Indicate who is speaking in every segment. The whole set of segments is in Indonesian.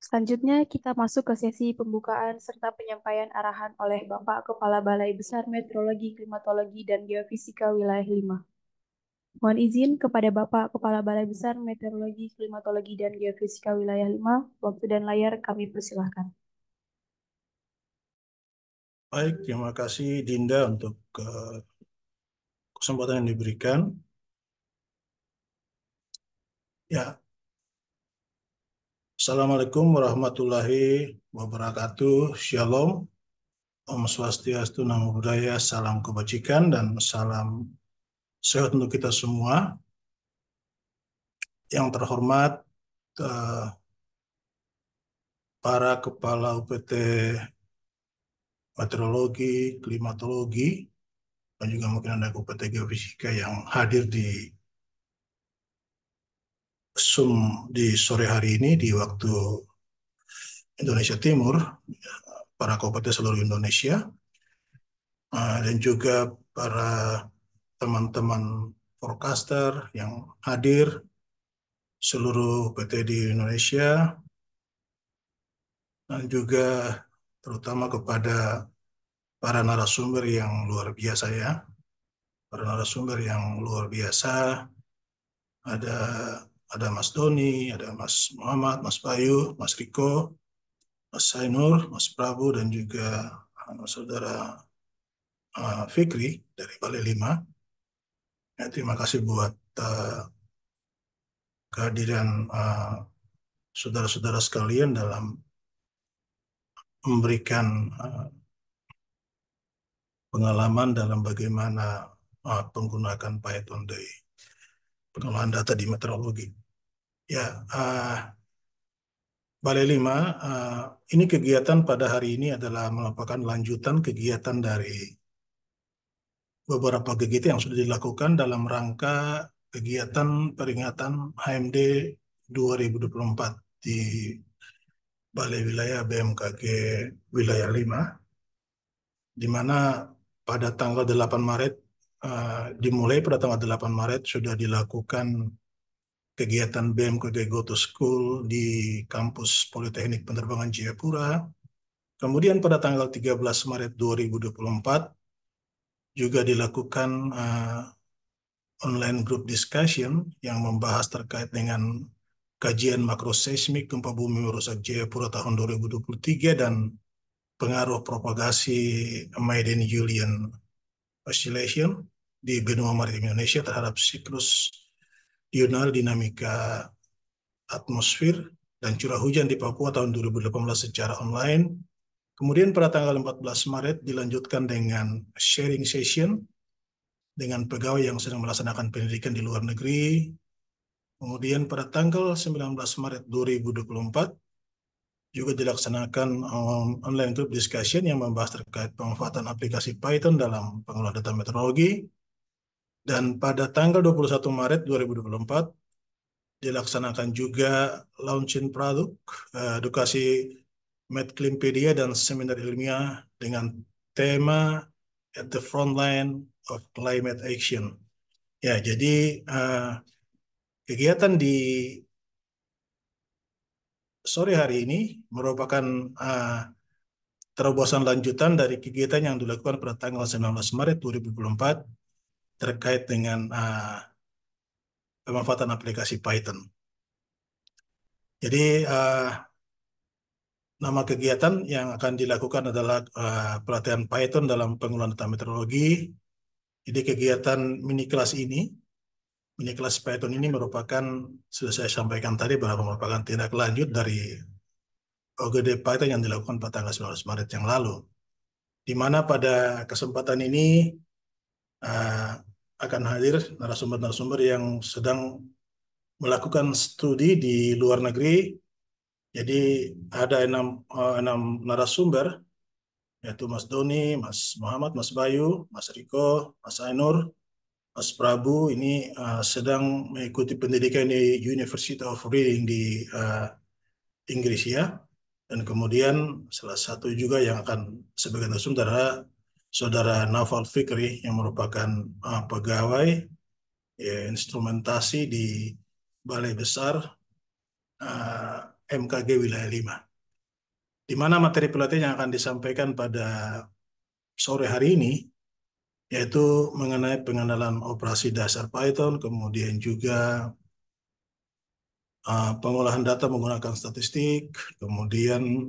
Speaker 1: Selanjutnya kita masuk ke sesi pembukaan serta penyampaian arahan oleh Bapak Kepala Balai Besar Meteorologi, Klimatologi, dan Geofisika Wilayah 5. Mohon izin kepada Bapak Kepala Balai Besar Meteorologi, Klimatologi, dan Geofisika Wilayah 5, waktu dan layar kami persilahkan.
Speaker 2: Baik, terima kasih Dinda untuk kesempatan yang diberikan. Ya, Assalamualaikum warahmatullahi wabarakatuh. Shalom, Om Swastiastu, Namo Buddhaya, salam kebajikan dan salam sehat untuk kita semua. Yang terhormat eh, para kepala UPT Meteorologi, Klimatologi, dan juga mungkin ada UPT Geofisika yang hadir di Zoom di sore hari ini di waktu Indonesia Timur, para kabupaten seluruh Indonesia, dan juga para teman-teman forecaster yang hadir, seluruh PT di Indonesia, dan juga terutama kepada para narasumber yang luar biasa ya, para narasumber yang luar biasa, ada Mas Doni, ada Mas Muhammad, Mas Bayu, Mas Riko, Mas Sainur, Mas Prabu, dan juga Saudara Fikri dari Balai Lima. Ya, terima kasih buat kehadiran saudara-saudara sekalian dalam memberikan pengalaman dalam bagaimana penggunaan Python di pengolahan data di meteorologi. Ya, Balai Lima, ini kegiatan pada hari ini adalah merupakan lanjutan kegiatan dari beberapa kegiatan yang sudah dilakukan dalam rangka kegiatan peringatan HMD 2024 di Balai Wilayah BMKG Wilayah 5, di mana pada tanggal 8 Maret, dimulai pada tanggal 8 Maret sudah dilakukan kegiatan BMKG Go to School di kampus Politeknik Penerbangan Jayapura. Kemudian pada tanggal 13 Maret 2024 juga dilakukan online group discussion yang membahas terkait dengan kajian makroseismik gempa bumi merusak Jayapura tahun 2023 dan pengaruh propagasi Madden-Julian Oscillation di benua maritim Indonesia terhadap siklus diurnal dinamika atmosfer dan curah hujan di Papua tahun 2018 secara online. Kemudian pada tanggal 14 Maret dilanjutkan dengan sharing session dengan pegawai yang sedang melaksanakan pendidikan di luar negeri. Kemudian pada tanggal 19 Maret 2024 juga dilaksanakan online group discussion yang membahas terkait pemanfaatan aplikasi Python dalam pengelolaan data meteorologi. Dan pada tanggal 21 Maret 2024 dilaksanakan juga launching produk edukasi Medclimpedia dan seminar ilmiah dengan tema At the Frontline of Climate Action. Ya, jadi kegiatan di sore hari ini merupakan terobosan lanjutan dari kegiatan yang dilakukan pada tanggal 19 Maret 2024 terkait dengan pemanfaatan aplikasi Python. Jadi nama kegiatan yang akan dilakukan adalah pelatihan Python dalam pengolahan data meteorologi. Jadi kegiatan mini kelas Python ini merupakan, sudah saya sampaikan tadi, bahwa merupakan tindak lanjut dari OGD Python yang dilakukan pada tanggal 19 Maret yang lalu. Di mana pada kesempatan ini uh, akan hadir narasumber-narasumber yang sedang melakukan studi di luar negeri. Jadi ada enam narasumber, yaitu Mas Doni, Mas Muhammad, Mas Bayu, Mas Riko, Mas Ainur, Mas Prabu. Ini sedang mengikuti pendidikan di University of Reading di Inggris ya. Dan kemudian salah satu juga yang akan sebagai narasumber adalah Saudara Naufal Fikri yang merupakan pegawai instrumentasi di Balai Besar BMKG Wilayah 5. Di mana materi pelatihan yang akan disampaikan pada sore hari ini yaitu mengenai pengenalan operasi dasar Python, kemudian juga pengolahan data menggunakan statistik, kemudian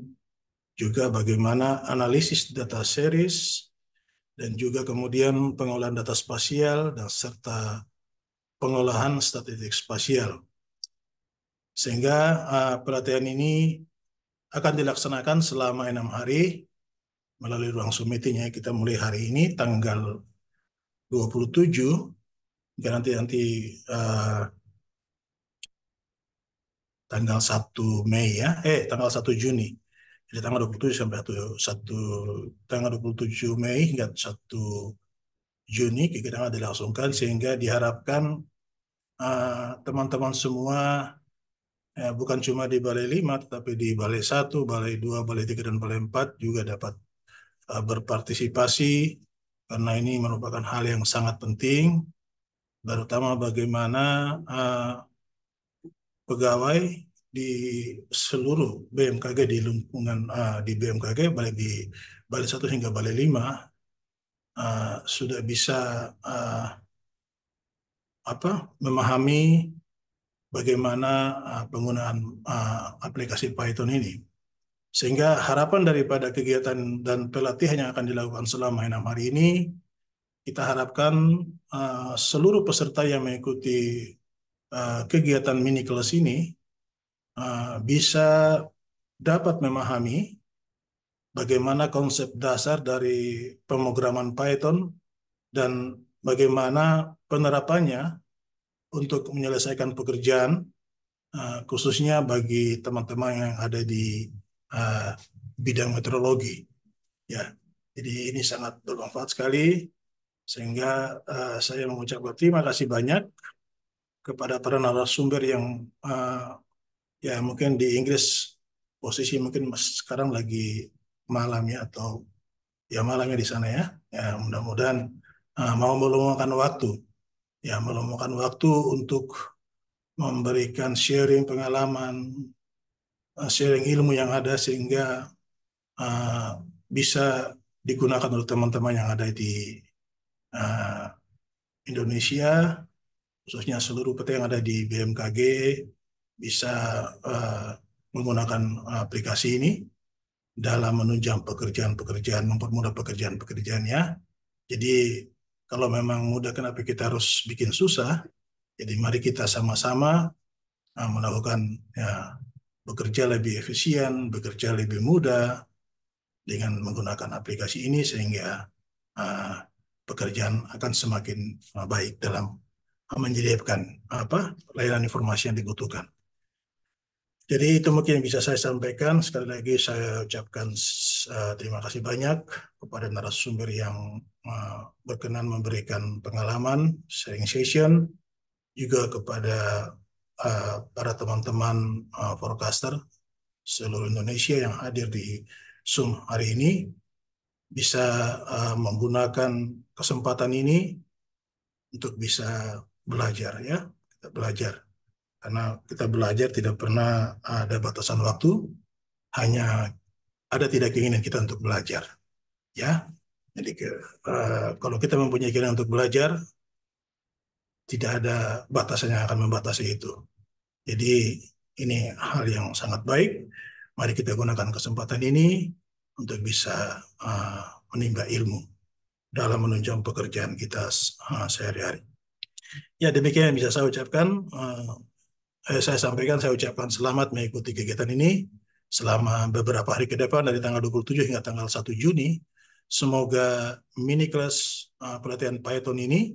Speaker 2: juga bagaimana analisis data series, dan juga kemudian pengolahan data spasial dan serta pengolahan statistik spasial. Sehingga pelatihan ini akan dilaksanakan selama 6 hari melalui ruang Zoom meeting ya. Kita mulai hari ini tanggal 27, hingga nanti uh, tanggal 1 Mei ya, tanggal 1 Juni. Jadi tanggal 27 sampai 1, tanggal 27 Mei hingga 1 Juni kita akan dilangsungkan, sehingga diharapkan teman-teman semua bukan cuma di Balai 5 tetapi di Balai 1, Balai 2, Balai 3 dan Balai 4 juga dapat berpartisipasi, karena ini merupakan hal yang sangat penting, terutama bagaimana pegawai di seluruh BMKG di lingkungan di BMKG, baik di Balai 1 hingga Balai 5 sudah bisa memahami bagaimana penggunaan aplikasi Python ini. Sehingga harapan daripada kegiatan dan pelatihan yang akan dilakukan selama 6 hari ini, kita harapkan seluruh peserta yang mengikuti kegiatan mini kelas ini bisa dapat memahami bagaimana konsep dasar dari pemrograman Python dan bagaimana penerapannya untuk menyelesaikan pekerjaan, khususnya bagi teman-teman yang ada di uh, bidang meteorologi. Ya, jadi ini sangat bermanfaat sekali, sehingga saya mengucapkan terima kasih banyak kepada para narasumber yang ya mungkin di Inggris posisi mungkin sekarang lagi malam ya, atau ya malamnya di sana ya. Ya mudah-mudahan mau meluangkan waktu, ya meluangkan waktu untuk memberikan sharing pengalaman, sharing ilmu yang ada, sehingga uh, bisa digunakan oleh teman-teman yang ada di uh, Indonesia, khususnya seluruh PT yang ada di BMKG, bisa uh, menggunakan aplikasi ini dalam menunjang pekerjaan-pekerjaan, mempermudah pekerjaan-pekerjaannya. Jadi kalau memang mudah, kenapa kita harus bikin susah? Jadi mari kita sama-sama melakukan ya, bekerja lebih efisien, bekerja lebih mudah dengan menggunakan aplikasi ini, sehingga uh, pekerjaan akan semakin baik dalam menyediakan layanan informasi yang dibutuhkan. Jadi itu mungkin yang bisa saya sampaikan. Sekali lagi saya ucapkan terima kasih banyak kepada narasumber yang berkenan memberikan pengalaman, sharing session, juga kepada para teman-teman forecaster seluruh Indonesia yang hadir di Zoom hari ini, bisa menggunakan kesempatan ini untuk bisa belajar ya, kita belajar. Karena kita belajar tidak pernah ada batasan waktu, hanya ada tidak keinginan kita untuk belajar ya. Jadi kalau kita mempunyai keinginan untuk belajar, tidak ada batasan yang akan membatasi itu. Jadi ini hal yang sangat baik. Mari kita gunakan kesempatan ini untuk bisa menimba ilmu dalam menunjang pekerjaan kita sehari-hari. Ya, demikian yang bisa saya ucapkan. Saya ucapkan selamat mengikuti kegiatan ini selama beberapa hari ke depan, dari tanggal 27 hingga tanggal 1 Juni. Semoga mini kelas pelatihan Python ini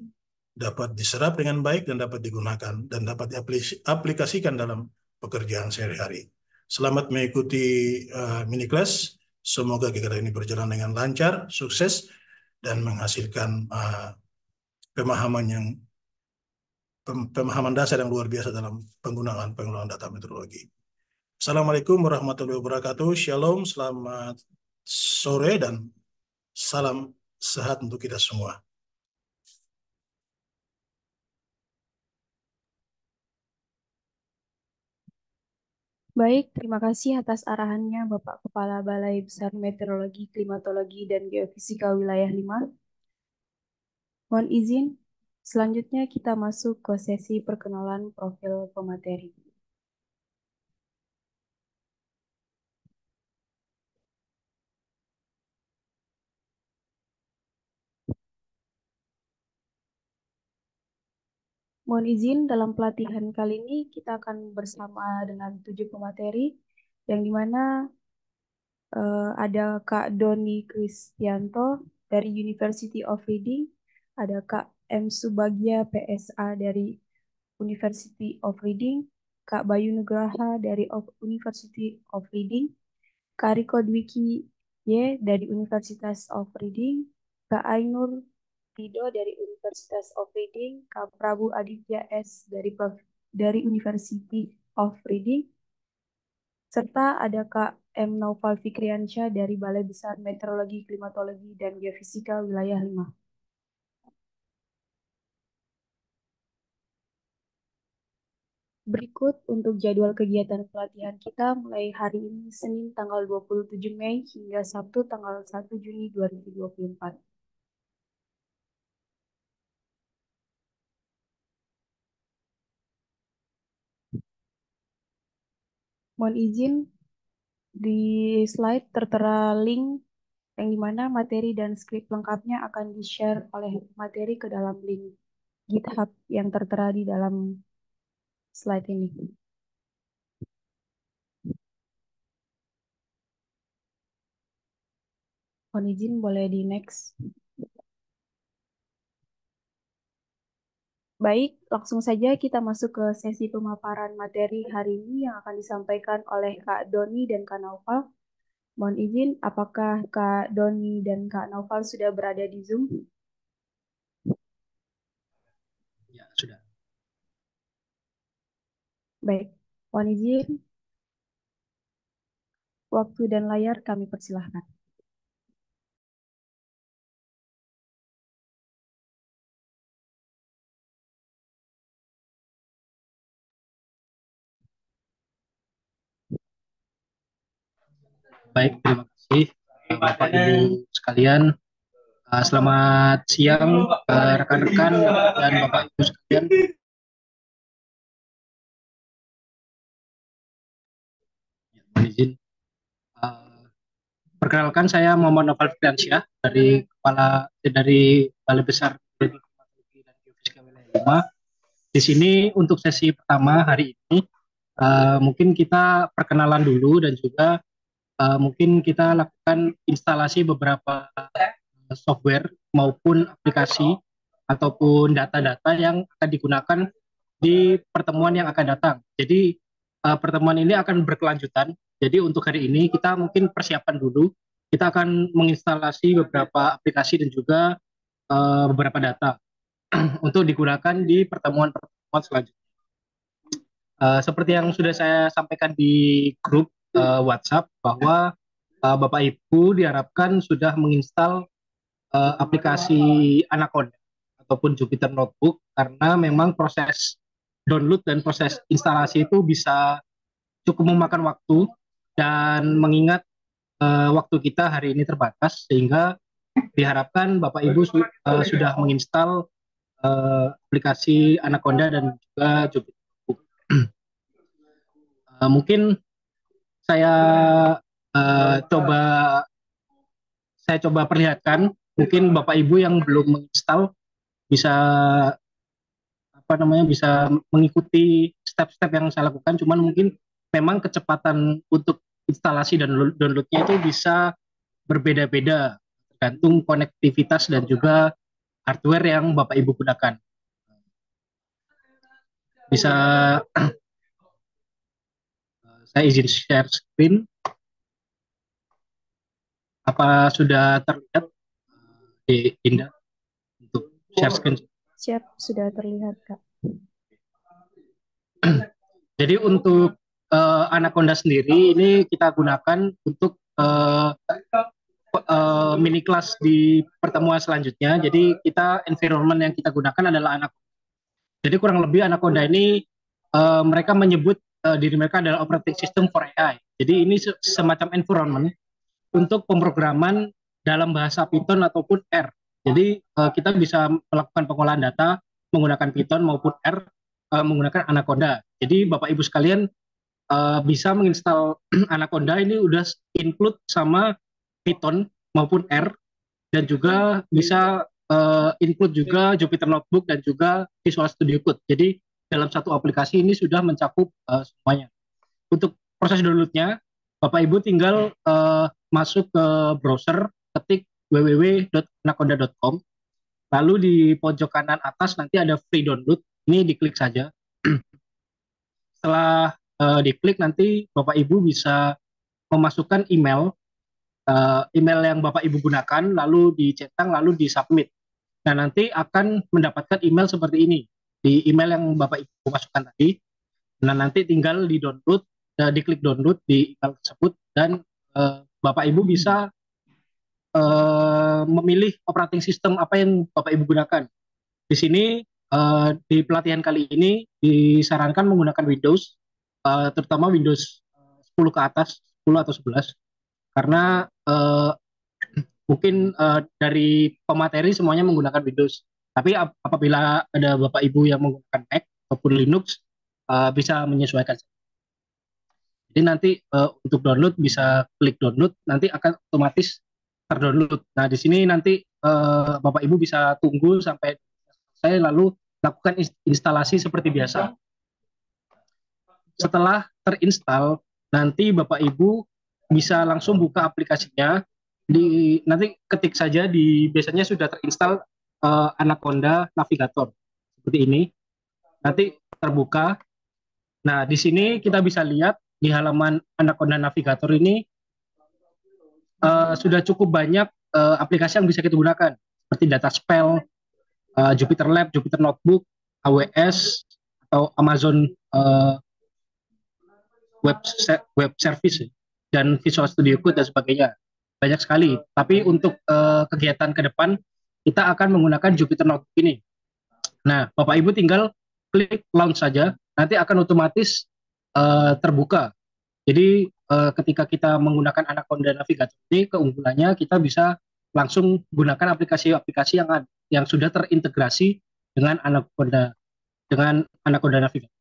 Speaker 2: dapat diserap dengan baik dan dapat digunakan dan dapat diaplikasikan dalam pekerjaan sehari-hari. Selamat mengikuti mini kelas. Semoga kegiatan ini berjalan dengan lancar, sukses, dan menghasilkan pemahaman yang pemahaman dasar yang luar biasa dalam penggunaan data meteorologi. Assalamualaikum warahmatullahi wabarakatuh. Shalom, selamat sore, dan salam sehat untuk kita semua.
Speaker 1: Baik, terima kasih atas arahannya Bapak Kepala Balai Besar Meteorologi, Klimatologi, dan Geofisika Wilayah 5. Mohon izin, selanjutnya kita masuk ke sesi perkenalan profil pemateri. Mohon izin, dalam pelatihan kali ini kita akan bersama dengan 7 pemateri, yang dimana ada Kak Doni Kristianto dari University of Reading, ada Kak M. Subagia PSA dari University of Reading, Kak Bayu Nugraha dari University of Reading, Kak Riko Dwiki Y dari Universitas of Reading, Kak Ainur Rido dari Universitas of Reading, Kak Prabu Aditya S dari University of Reading, serta ada Kak M. Naufal Fikriansyah dari Balai Besar Meteorologi, Klimatologi, dan Geofisika Wilayah 5. Berikut untuk jadwal kegiatan pelatihan kita mulai hari ini Senin tanggal 27 Mei hingga Sabtu tanggal 1 Juni 2024. Mohon izin, di slide tertera link yang dimana materi dan skrip lengkapnya akan di-share oleh materi ke dalam link GitHub yang tertera di dalam slide ini. Mohon izin, boleh di next. Baik, langsung saja kita masuk ke sesi pemaparan materi hari ini yang akan disampaikan oleh Kak Doni dan Kak Naufal. Mohon izin, apakah Kak Doni dan Kak Naufal sudah berada di Zoom?
Speaker 3: Ya, sudah.
Speaker 1: Baik, mohon izin, waktu dan layar kami persilahkan.
Speaker 3: Baik, terima kasih Bapak Ibu sekalian. Selamat siang rekan-rekan dan Bapak Ibu sekalian. Mohon izin. Perkenalkan, saya Muhammad Novel Fitriansyah dari Balai Besar Teknologi dan Geofisika Wilayah 5. Di sini untuk sesi pertama hari ini mungkin kita perkenalan dulu dan juga mungkin kita lakukan instalasi beberapa software maupun aplikasi ataupun data-data yang akan digunakan di pertemuan yang akan datang. Jadi pertemuan ini akan berkelanjutan. Jadi untuk hari ini kita mungkin persiapan dulu. Kita akan menginstalasi beberapa aplikasi dan juga beberapa data untuk digunakan di pertemuan-pertemuan selanjutnya. Seperti yang sudah saya sampaikan di grup WhatsApp bahwa Bapak Ibu diharapkan sudah menginstal aplikasi Anaconda ataupun Jupyter Notebook karena memang proses download dan proses instalasi itu bisa cukup memakan waktu dan mengingat waktu kita hari ini terbatas sehingga diharapkan Bapak Ibu sudah menginstal aplikasi Anaconda dan juga Jupyter Notebook. Mungkin saya uh, coba saya coba perlihatkan, mungkin Bapak Ibu yang belum menginstal bisa bisa mengikuti step-step yang saya lakukan, cuman mungkin memang kecepatan untuk instalasi dan downloadnya itu bisa berbeda-beda tergantung konektivitas dan juga hardware yang Bapak Ibu gunakan. Bisa saya izin share screen. Apa sudah terlihat di Indah untuk share screen?
Speaker 1: Siap, sudah terlihat, Kak.
Speaker 3: Jadi untuk Anaconda sendiri ini kita gunakan untuk mini kelas di pertemuan selanjutnya. Jadi kita environment yang kita gunakan adalah Anaconda. Jadi kurang lebih Anaconda ini mereka menyebut diri mereka adalah operating system for AI. Jadi ini semacam environment untuk pemrograman dalam bahasa Python ataupun R. Jadi kita bisa melakukan pengolahan data menggunakan Python maupun R menggunakan Anaconda. Jadi Bapak Ibu sekalian bisa menginstal Anaconda ini udah include sama Python maupun R, dan juga bisa include juga Jupyter Notebook dan juga Visual Studio Code. Jadi dalam satu aplikasi ini sudah mencakup semuanya. Untuk proses downloadnya, Bapak Ibu tinggal masuk ke browser, ketik www.anaconda.com, lalu di pojok kanan atas nanti ada free download, ini diklik saja. Setelah diklik nanti Bapak Ibu bisa memasukkan email yang Bapak Ibu gunakan, lalu dicentang, lalu disubmit. Nah, nanti akan mendapatkan email seperti ini, di email yang Bapak Ibu masukkan tadi. Nah, nanti tinggal di-download, diklik download di email tersebut, dan Bapak Ibu bisa memilih operating system apa yang Bapak Ibu gunakan. Di sini, di pelatihan kali ini disarankan menggunakan Windows, terutama Windows 10 ke atas, 10 atau 11, karena mungkin dari pemateri semuanya menggunakan Windows. Tapi apabila ada Bapak Ibu yang menggunakan Mac ataupun Linux, bisa menyesuaikan. Jadi nanti untuk download bisa klik download, nanti akan otomatis terdownload. Nah, di sini nanti Bapak Ibu bisa tunggu sampai selesai, lalu lakukan instalasi seperti biasa. Setelah terinstall, nanti Bapak Ibu bisa langsung buka aplikasinya. Nanti ketik saja, biasanya sudah terinstall Anaconda Navigator seperti ini. Nanti terbuka. Nah, di sini kita bisa lihat di halaman Anaconda Navigator ini sudah cukup banyak aplikasi yang bisa kita gunakan, seperti Dataspell, Jupyter Lab, Jupyter Notebook, AWS, atau Amazon Web Service, dan Visual Studio Code dan sebagainya. Banyak sekali. Tapi untuk kegiatan ke depan kita akan menggunakan Jupyter Notebook ini. Nah, Bapak Ibu tinggal klik launch saja, nanti akan otomatis terbuka. Jadi ketika kita menggunakan Anaconda Navigator ini, keunggulannya kita bisa langsung gunakan aplikasi-aplikasi yang sudah terintegrasi dengan Anaconda Navigator.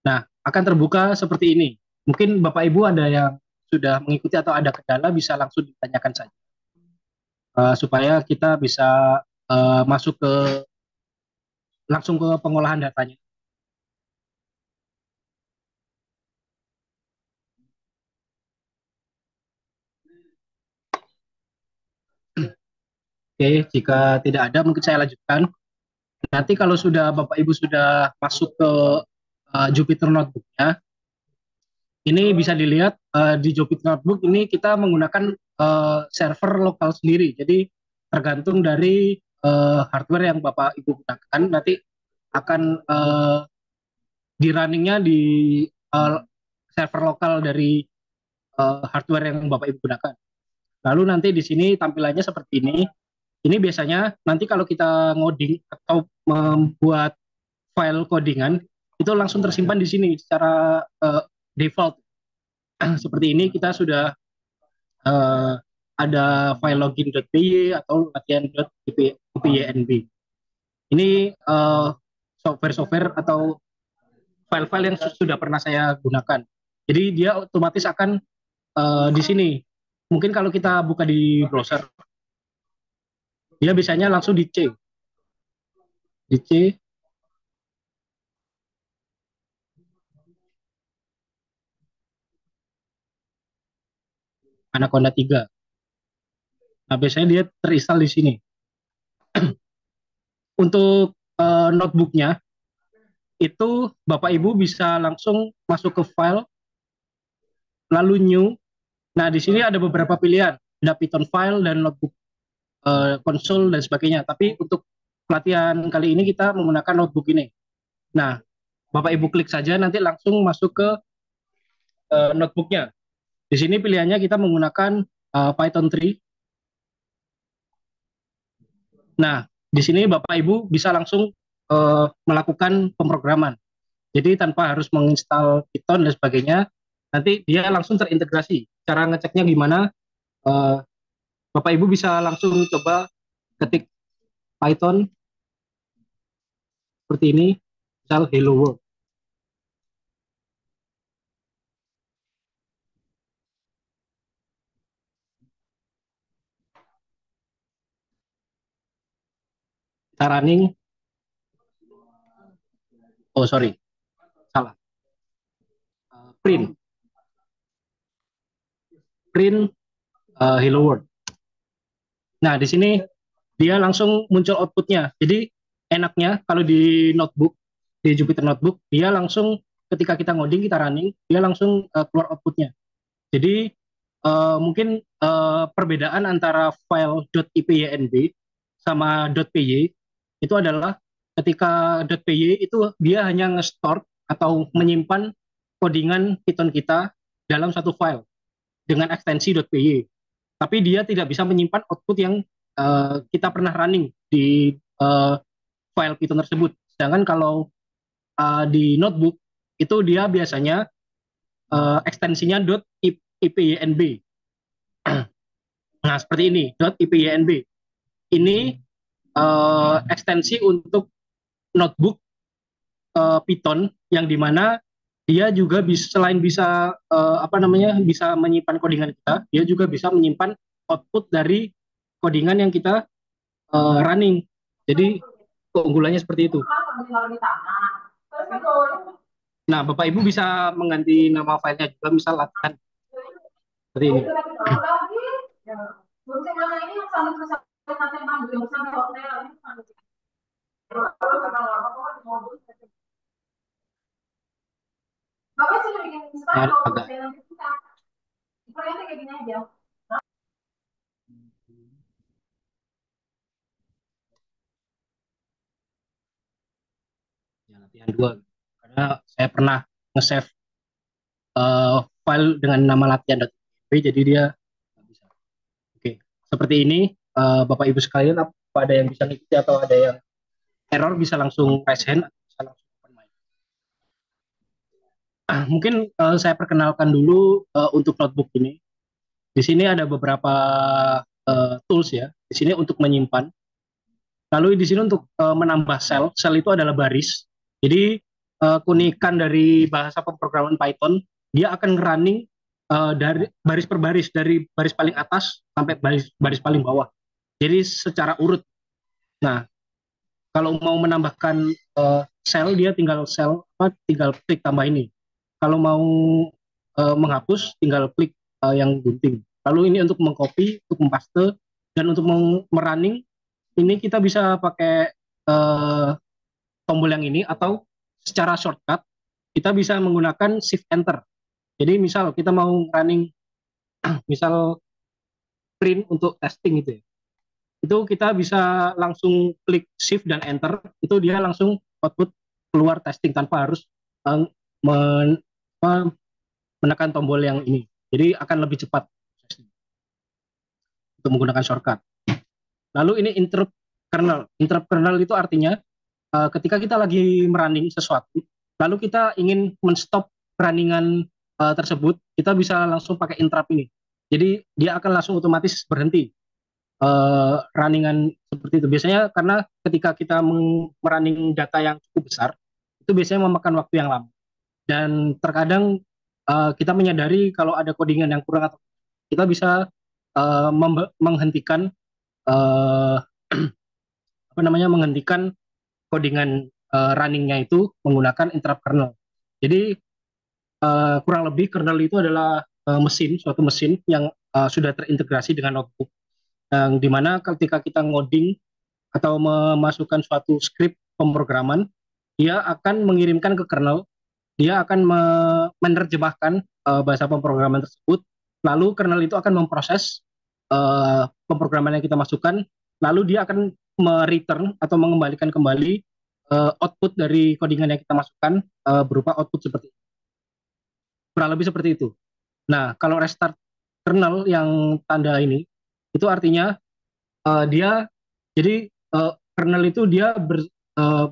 Speaker 3: Nah, akan terbuka seperti ini. Mungkin Bapak Ibu ada yang sudah mengikuti atau ada kendala, bisa langsung ditanyakan saja. Supaya kita bisa masuk langsung ke pengolahan datanya. Oke, jika tidak ada mungkin saya lanjutkan. Nanti kalau Bapak Ibu sudah masuk ke Jupyter Notebook-nya, ini bisa dilihat di Jupyter Notebook ini kita menggunakan server lokal sendiri. Jadi tergantung dari hardware yang Bapak Ibu gunakan, nanti akan di runningnya di server lokal dari hardware yang Bapak Ibu gunakan. Lalu nanti di sini tampilannya seperti ini. Ini biasanya nanti kalau kita ngoding atau membuat file codingan, itu langsung tersimpan di sini secara default. Seperti ini kita sudah ada file login.py atau latihan.pynb. Ini software atau file-file yang sudah pernah saya gunakan. Jadi dia otomatis akan di sini. Mungkin kalau kita buka di browser, dia biasanya langsung di C. Anaconda 3. Nah, biasanya dia terinstall di sini. Untuk notebooknya, itu Bapak Ibu bisa langsung masuk ke file, lalu new. Nah, di sini ada beberapa pilihan. Ada Python file dan notebook konsol dan sebagainya. Tapi untuk pelatihan kali ini kita menggunakan notebook ini. Nah, Bapak Ibu klik saja, nanti langsung masuk ke notebooknya. Di sini pilihannya kita menggunakan Python 3. Nah, di sini Bapak Ibu bisa langsung melakukan pemrograman. Jadi tanpa harus menginstal Python dan sebagainya, nanti dia langsung terintegrasi. Cara ngeceknya gimana? Eh, Bapak Ibu bisa langsung coba ketik Python seperti ini, misal Hello World. Kita running, oh sorry, salah. Print, Hello World. Nah, di sini dia langsung muncul outputnya. Jadi enaknya kalau di notebook, di Jupyter Notebook, dia langsung ketika kita ngoding, kita running, dia langsung keluar outputnya. Jadi mungkin perbedaan antara file .ipynb sama .py itu adalah ketika .py itu dia hanya nge-store atau menyimpan codingan Python kita dalam satu file dengan ekstensi .py. Tapi dia tidak bisa menyimpan output yang kita pernah running di file Python tersebut. Sedangkan kalau di notebook itu dia biasanya ekstensinya .ipynb. Nah, seperti ini, .ipynb. Ini ekstensi untuk notebook Python yang dimana dia juga bisa, selain bisa bisa menyimpan codingan kita, dia juga bisa menyimpan output dari codingan yang kita running. Jadi keunggulannya seperti itu. Nah, Bapak Ibu bisa mengganti nama filenya juga, misal latihan seperti ini. Nah, agak. Ya, latihan 2. Karena saya pernah nge-save file dengan nama latihan.py, jadi dia nggak bisa. Oke, seperti ini Bapak Ibu sekalian, apa ada yang bisa ngikuti atau ada yang error bisa langsung raise hand atau bisa langsung open mic. Mungkin saya perkenalkan dulu untuk notebook ini. Di sini ada beberapa tools ya. Di sini untuk menyimpan. Lalu di sini untuk menambah sel. Sel itu adalah baris. Jadi keunikan dari bahasa pemrograman Python, dia akan running dari baris per baris, dari baris paling atas sampai baris paling bawah. Jadi secara urut. Nah, kalau mau menambahkan sel, dia tinggal klik tambah ini. Kalau mau menghapus, tinggal klik yang gunting. Lalu ini untuk mengcopy, untuk mempaste, dan untuk merunning, ini kita bisa pakai tombol yang ini, atau secara shortcut, kita bisa menggunakan Shift Enter. Jadi misal kita mau running, misal print untuk testing gitu ya, itu kita bisa langsung klik Shift dan Enter, itu dia langsung output keluar testing tanpa harus menekan tombol yang ini. Jadi akan lebih cepat untuk menggunakan shortcut. Lalu ini interrupt kernel. Interrupt kernel itu artinya ketika kita lagi merunning sesuatu, lalu kita ingin menstop runningan tersebut, kita bisa langsung pakai interrupt ini. Jadi dia akan langsung otomatis berhenti runningan seperti itu. Biasanya karena ketika kita merunning data yang cukup besar, itu biasanya memakan waktu yang lama. Dan terkadang kita menyadari kalau ada codingan yang kurang, atau kita bisa menghentikan menghentikan codingan runningnya itu menggunakan interrupt kernel. Jadi kurang lebih kernel itu adalah suatu mesin yang sudah terintegrasi dengan notebook, yang dimana ketika kita ngoding atau memasukkan suatu script pemrograman, dia akan mengirimkan ke kernel, dia akan menerjemahkan bahasa pemrograman tersebut, lalu kernel itu akan memproses pemrograman yang kita masukkan, lalu dia akan return atau mengembalikan kembali output dari codingan yang kita masukkan berupa output seperti itu. Kurang lebih seperti itu. Nah, kalau restart kernel yang tanda ini, itu artinya dia, jadi kernel itu dia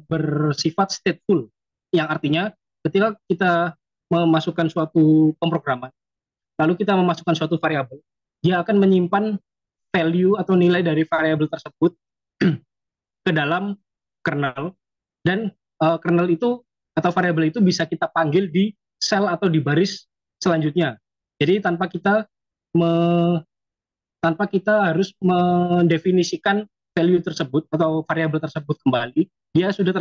Speaker 3: bersifat stateful, yang artinya ketika kita memasukkan suatu pemrograman, lalu kita memasukkan suatu variabel, dia akan menyimpan value atau nilai dari variabel tersebut ke dalam kernel, dan kernel itu atau variabel itu bisa kita panggil di sel atau di baris selanjutnya. Jadi tanpa kita harus mendefinisikan value tersebut atau variabel tersebut kembali, dia sudah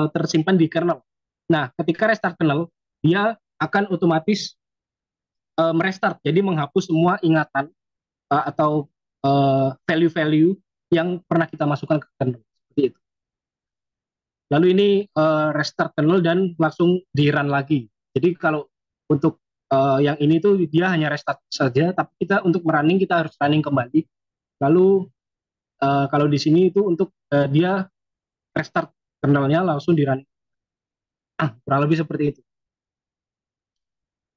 Speaker 3: tersimpan di kernel. Nah, ketika restart kernel, dia akan otomatis merestart, jadi menghapus semua ingatan atau value-value yang pernah kita masukkan ke kernel. Seperti itu. Lalu ini restart kernel dan langsung di run lagi. Jadi kalau untuk yang ini tuh dia hanya restart saja, tapi kita untuk merunning kita harus running kembali. Lalu kalau di sini itu untuk dia restart kernelnya langsung di running. Kurang lebih seperti itu.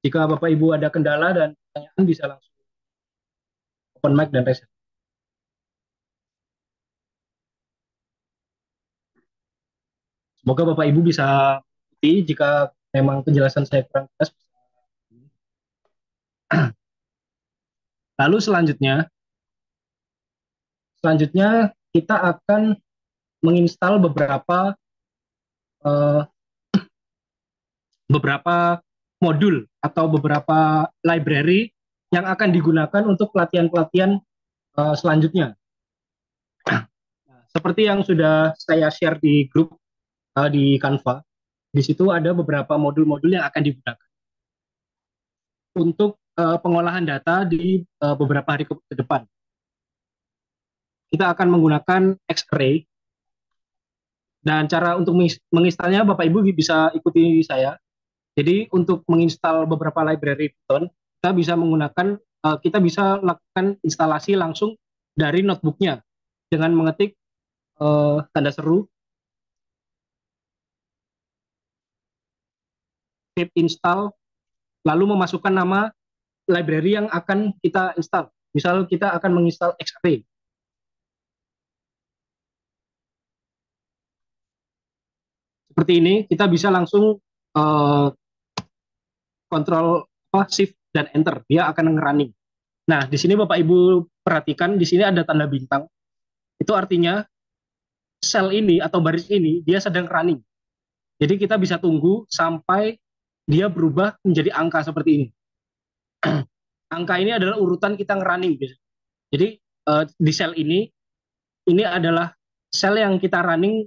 Speaker 3: Jika Bapak Ibu ada kendala dan pertanyaan bisa langsung open mic dan reset. Semoga Bapak Ibu bisa mengerti. Jika memang penjelasan saya kurang jelas. Lalu selanjutnya kita akan menginstal uh, beberapa modul atau beberapa library yang akan digunakan untuk pelatihan-pelatihan selanjutnya. Seperti yang sudah saya share di grup di Canva, di situ ada beberapa modul-modul yang akan digunakan untuk pengolahan data di beberapa hari ke depan. Kita akan menggunakan X-Ray, dan cara untuk menginstalnya Bapak Ibu bisa ikuti saya. Jadi untuk menginstal beberapa library Python, kita bisa lakukan instalasi langsung dari notebooknya dengan mengetik tanda seru pip install, lalu memasukkan nama library yang akan kita install. Misal kita akan menginstal X-Ray. Seperti ini, kita bisa langsung kontrol shift dan enter, dia akan nge-running. Nah, di sini Bapak Ibu perhatikan, di sini ada tanda bintang. Itu artinya sel ini atau baris ini dia sedang running. Jadi kita bisa tunggu sampai dia berubah menjadi angka seperti ini. Angka ini adalah urutan kita nge-running. Jadi di sel ini adalah sel yang kita running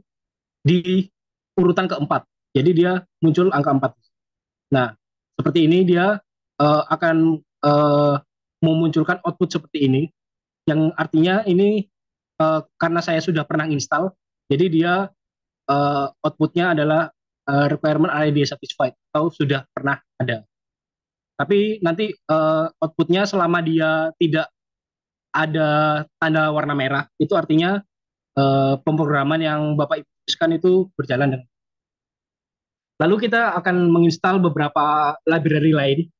Speaker 3: di urutan keempat. Jadi dia muncul angka 4. Nah, seperti ini dia akan memunculkan output seperti ini, yang artinya ini karena saya sudah pernah install, jadi dia outputnya adalah requirement already satisfied atau sudah pernah ada. Tapi nanti outputnya selama dia tidak ada tanda warna merah, itu artinya pemrograman yang Bapak Ibu tuliskan itu berjalan dengan. Lalu kita akan menginstal beberapa library lain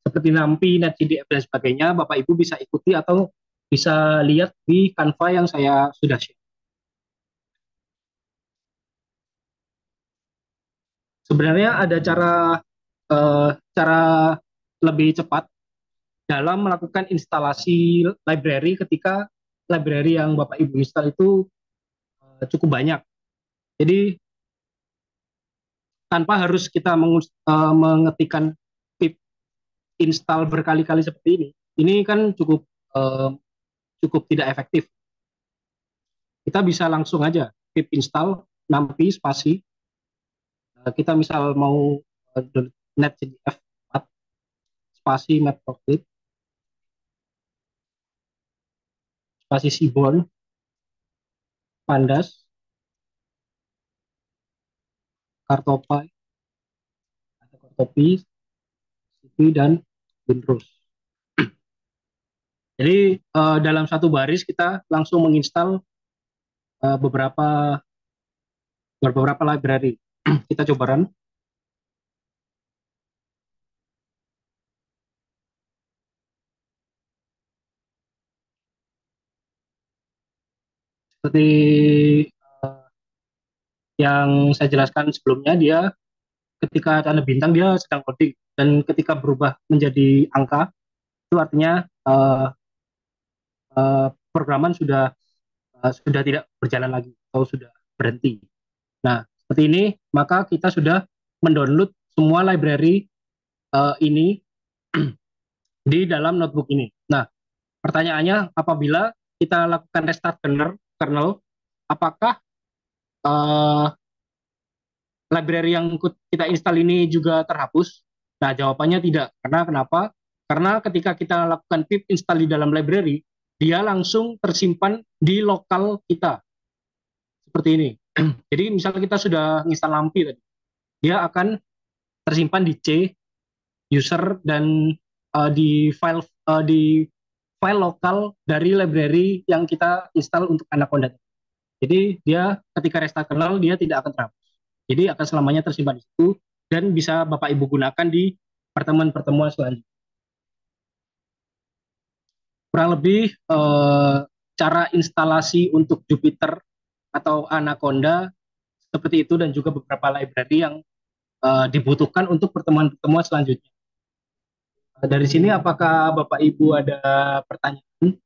Speaker 3: seperti NumPy, NetCDF dan sebagainya. Bapak Ibu bisa ikuti atau bisa lihat di Canva yang saya sudah share. Sebenarnya ada cara lebih cepat dalam melakukan instalasi library ketika library yang Bapak Ibu install itu cukup banyak. Jadi tanpa harus kita mengetikkan pip install berkali-kali seperti ini. Ini kan cukup tidak efektif. Kita bisa langsung aja pip install numpy spasi. Kita misal mau netcdf spasi matplotlib spasi seaborn pandas kartopi cp dan winrus. Jadi dalam satu baris kita langsung menginstal beberapa library. Kita coba run. Seperti yang saya jelaskan sebelumnya, dia ketika tanda bintang dia sedang coding, dan ketika berubah menjadi angka itu artinya programan sudah tidak berjalan lagi atau sudah berhenti. Nah, seperti ini maka kita sudah mendownload semua library ini di dalam notebook ini. Nah, pertanyaannya, apabila kita lakukan restart kernel, apakah uh, library yang kita install ini juga terhapus? Nah, jawabannya tidak. Karena kenapa? Karena ketika kita lakukan pip install di dalam library, dia langsung tersimpan di lokal kita. Seperti ini. Jadi misalnya kita sudah install Lampi tadi, dia akan tersimpan di C user dan di file lokal dari library yang kita install untuk Anaconda. Jadi dia ketika restart kernel dia tidak akan terhapus. Jadi akan selamanya tersimpan di situ dan bisa Bapak Ibu gunakan di pertemuan-pertemuan selanjutnya. Kurang lebih cara instalasi untuk Jupyter atau Anaconda seperti itu, dan juga beberapa library yang dibutuhkan untuk pertemuan-pertemuan selanjutnya. Dari sini apakah Bapak Ibu ada pertanyaan?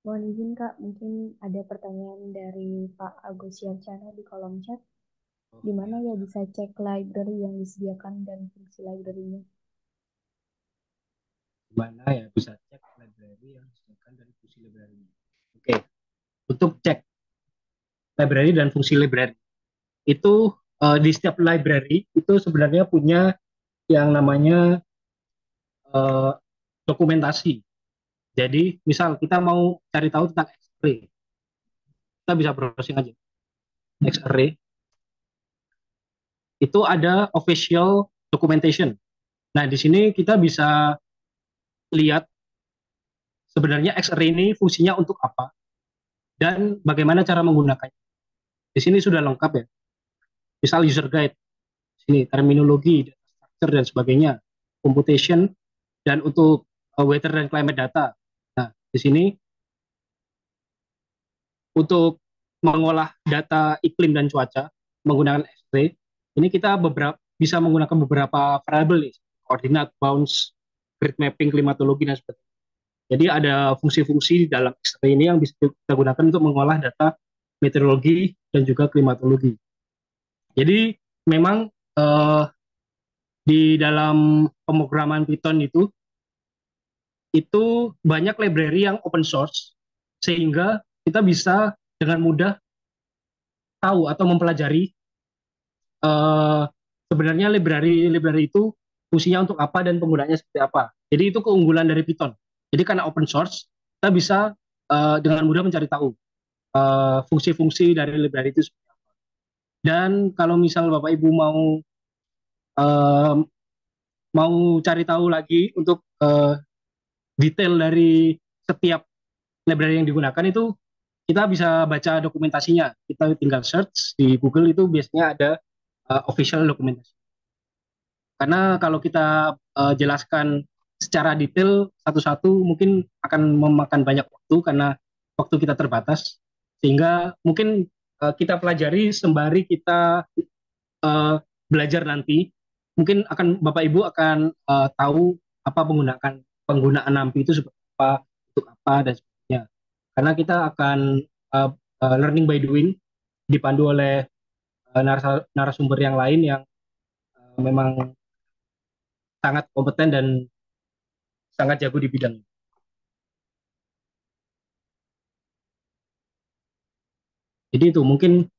Speaker 1: Mohon izin Kak, mungkin ada pertanyaan dari Pak Agus Yarcana di kolom chat. Di mana ya bisa cek library yang disediakan dan fungsi library-nya?
Speaker 3: Gimana ya bisa cek library yang disediakan dari fungsi library? Oke, untuk cek library dan fungsi library itu di setiap library itu sebenarnya punya yang namanya uh, dokumentasi. Jadi misal kita mau cari tahu tentang X-ray, kita bisa browsing aja X-ray, itu ada official documentation. Nah, di sini kita bisa lihat sebenarnya X-ray ini fungsinya untuk apa dan bagaimana cara menggunakannya. Di sini sudah lengkap ya. Misal user guide, sini terminologi, data structure dan sebagainya, computation, dan untuk weather dan climate data. Nah, di sini untuk mengolah data iklim dan cuaca menggunakan X-ray, ini kita bisa menggunakan beberapa variabel nih, koordinat, bounce, grid mapping, klimatologi, dan sebagainya. Jadi ada fungsi-fungsi di dalam X-ray ini yang bisa kita gunakan untuk mengolah data meteorologi dan juga klimatologi. Jadi memang di dalam pemrograman Python itu banyak library yang open source, sehingga kita bisa dengan mudah tahu atau mempelajari uh, sebenarnya library itu fungsinya untuk apa dan penggunanya seperti apa. Jadi itu keunggulan dari Python. Jadi karena open source, kita bisa dengan mudah mencari tahu fungsi-fungsi dari library itu. Dan kalau misal Bapak Ibu uh, mau cari tahu lagi untuk detail dari setiap library yang digunakan, itu kita bisa baca dokumentasinya. Kita tinggal search di Google, itu biasanya ada official dokumentasi. Karena kalau kita jelaskan secara detail satu-satu mungkin akan memakan banyak waktu karena waktu kita terbatas, sehingga mungkin kita pelajari sembari kita uh, belajar nanti, mungkin akan Bapak Ibu akan tahu apa penggunaan NAMPI itu seperti apa, untuk apa dan sebagainya. Karena kita akan learning by doing, dipandu oleh narasumber yang lain yang memang sangat kompeten dan sangat jago di bidang. Jadi itu mungkin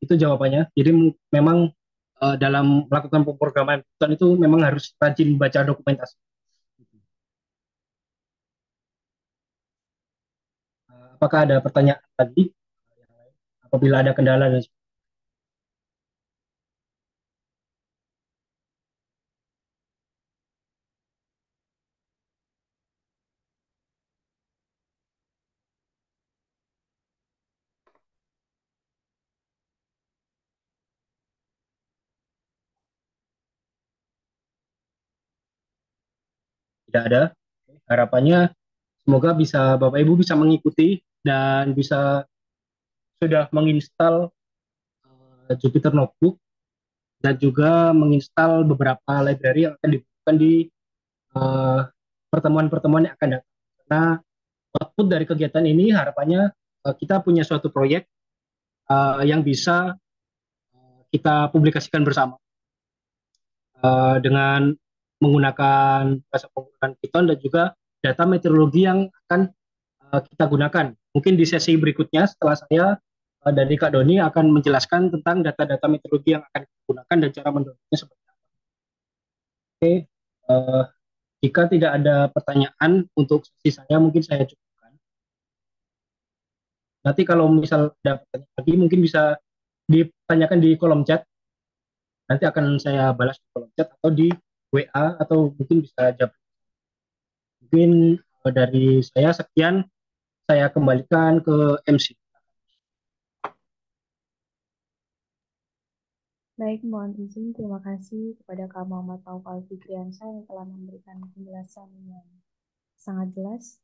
Speaker 3: itu jawabannya. Jadi memang dalam melakukan pemrograman Python itu memang harus rajin baca dokumentasi. Apakah ada pertanyaan lagi? Apabila ada kendala dan tidak ada. Harapannya semoga Bapak Ibu bisa mengikuti dan bisa sudah menginstal Jupyter Notebook dan juga menginstal beberapa library yang akan dibutuhkan di eh, pertemuan-pertemuan yang akan datang. Karena output dari kegiatan ini harapannya kita punya suatu proyek yang bisa kita publikasikan bersama dengan menggunakan bahasa penggunaan Python dan juga data meteorologi yang akan kita gunakan. Mungkin di sesi berikutnya setelah saya dari Kak Doni akan menjelaskan tentang data-data meteorologi yang akan kita gunakan dan cara mendorongnya seperti apa. Oke, uh, jika tidak ada pertanyaan untuk sesi saya, mungkin saya cukupkan. Nanti kalau misal ada pertanyaan lagi, mungkin bisa ditanyakan di kolom chat. Nanti akan saya balas di kolom chat atau di WA atau mungkin bisa jawab. Mungkin dari saya sekian, saya kembalikan ke MC.
Speaker 1: Baik, mohon izin. Terima kasih kepada Kak Muhammad Taufal Fikriansyah yang telah memberikan penjelasan yang sangat jelas.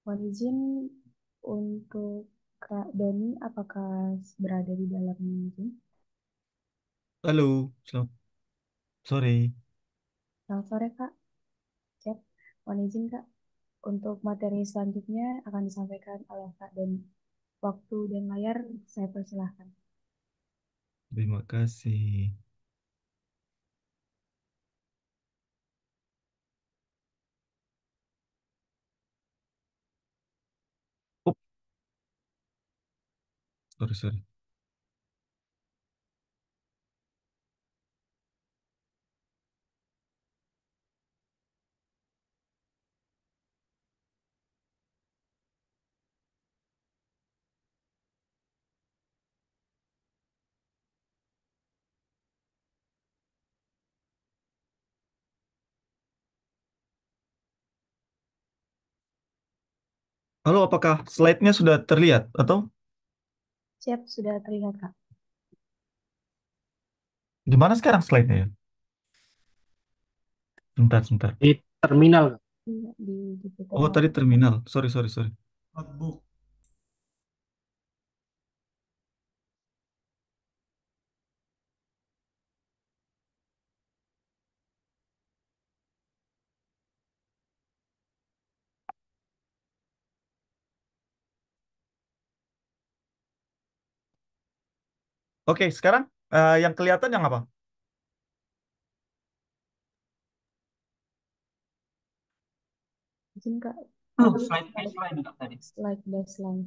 Speaker 1: Mohon izin untuk Kak Doni, apakah berada di dalam meeting?
Speaker 4: Halo, selamat sore.
Speaker 1: Selamat sore, Kak. Cek. Mohon izin, Kak. Untuk materi selanjutnya akan disampaikan oleh Kak Doni. Waktu dan layar saya persilahkan.
Speaker 4: Terima kasih. Oh, sorry, sorry. Halo, apakah slide-nya sudah terlihat atau
Speaker 1: Siap, sudah terlihat, Kak.
Speaker 4: di mana sekarang slide-nya ya? Bentar, sebentar.
Speaker 3: Di terminal.
Speaker 1: Iya, di Jupyter
Speaker 4: Oh, tadi
Speaker 1: Notebook.
Speaker 4: terminal. Sorry, sorry, sorry.
Speaker 2: Notebook.
Speaker 4: Oke, sekarang yang kelihatan yang apa?
Speaker 1: Izin, Kak.
Speaker 3: Slide baseline tadi.
Speaker 1: Slide baseline.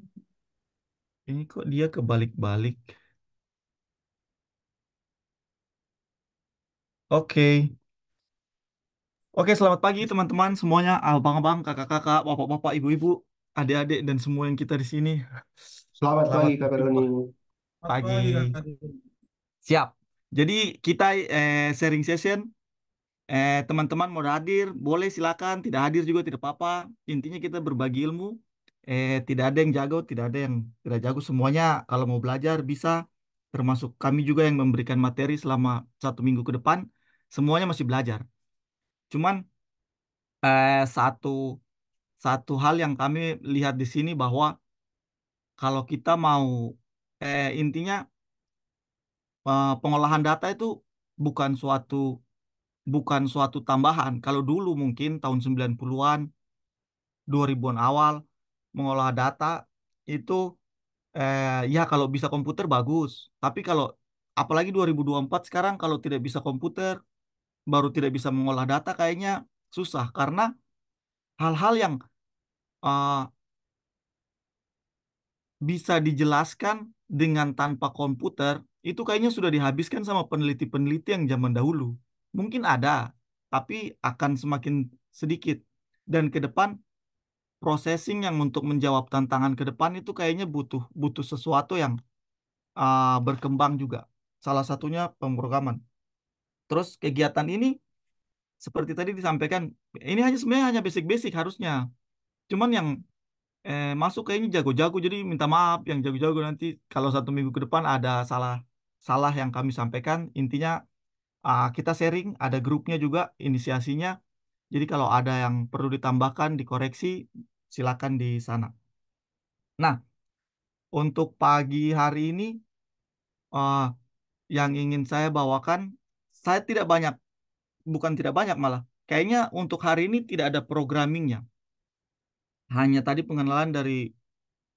Speaker 4: Ini kok dia kebalik-balik. Oke. Oke, selamat pagi teman-teman semuanya, abang-abang, kakak-kakak, bapak-bapak, ibu-ibu, adik-adik, dan semua yang kita di sini.
Speaker 5: Selamat
Speaker 4: Selamat
Speaker 5: pagi Kak
Speaker 4: berjumpa.
Speaker 5: Doni.
Speaker 2: Selamat
Speaker 4: Pagi.
Speaker 2: pagi, Kak Doni.
Speaker 4: Siap. Jadi kita sharing session. Teman-teman mau hadir, boleh silakan. Tidak hadir juga tidak apa-apa. Intinya kita berbagi ilmu. Tidak ada yang jago, tidak ada yang tidak jago. Semuanya kalau mau belajar bisa. Termasuk kami juga yang memberikan materi selama 1 minggu ke depan. Semuanya masih belajar. Cuman satu satu hal yang kami lihat di sini bahwa kalau kita mau intinya pengolahan data itu bukan suatu bukan suatu tambahan. Kalau dulu mungkin tahun 90-an, 2000-an awal mengolah data itu ya kalau bisa komputer bagus. Tapi kalau apalagi 2024 sekarang kalau tidak bisa komputer baru tidak bisa mengolah data kayaknya susah karena hal-hal yang eh, bisa dijelaskan dengan tanpa komputer itu kayaknya sudah dihabiskan sama peneliti-peneliti yang zaman dahulu. Mungkin ada, tapi akan semakin sedikit. Dan ke depan processing yang untuk menjawab tantangan ke depan itu kayaknya butuh butuh sesuatu yang berkembang juga. Salah satunya pemrograman. Terus kegiatan ini seperti tadi disampaikan, ini hanya sebenarnya hanya basic-basic harusnya. Cuman yang masuk kayaknya jago-jago jadi minta maaf yang jago-jago nanti kalau 1 minggu ke depan ada salah salah yang kami sampaikan intinya kita sharing ada grupnya juga inisiasinya Jadi kalau ada yang perlu ditambahkan, dikoreksi, silakan di sana. Nah, untuk pagi hari ini eh, yang ingin saya bawakan, saya tidak banyak, bukan tidak banyak malah. Kayaknya untuk hari ini tidak ada programmingnya. Hanya tadi pengenalan dari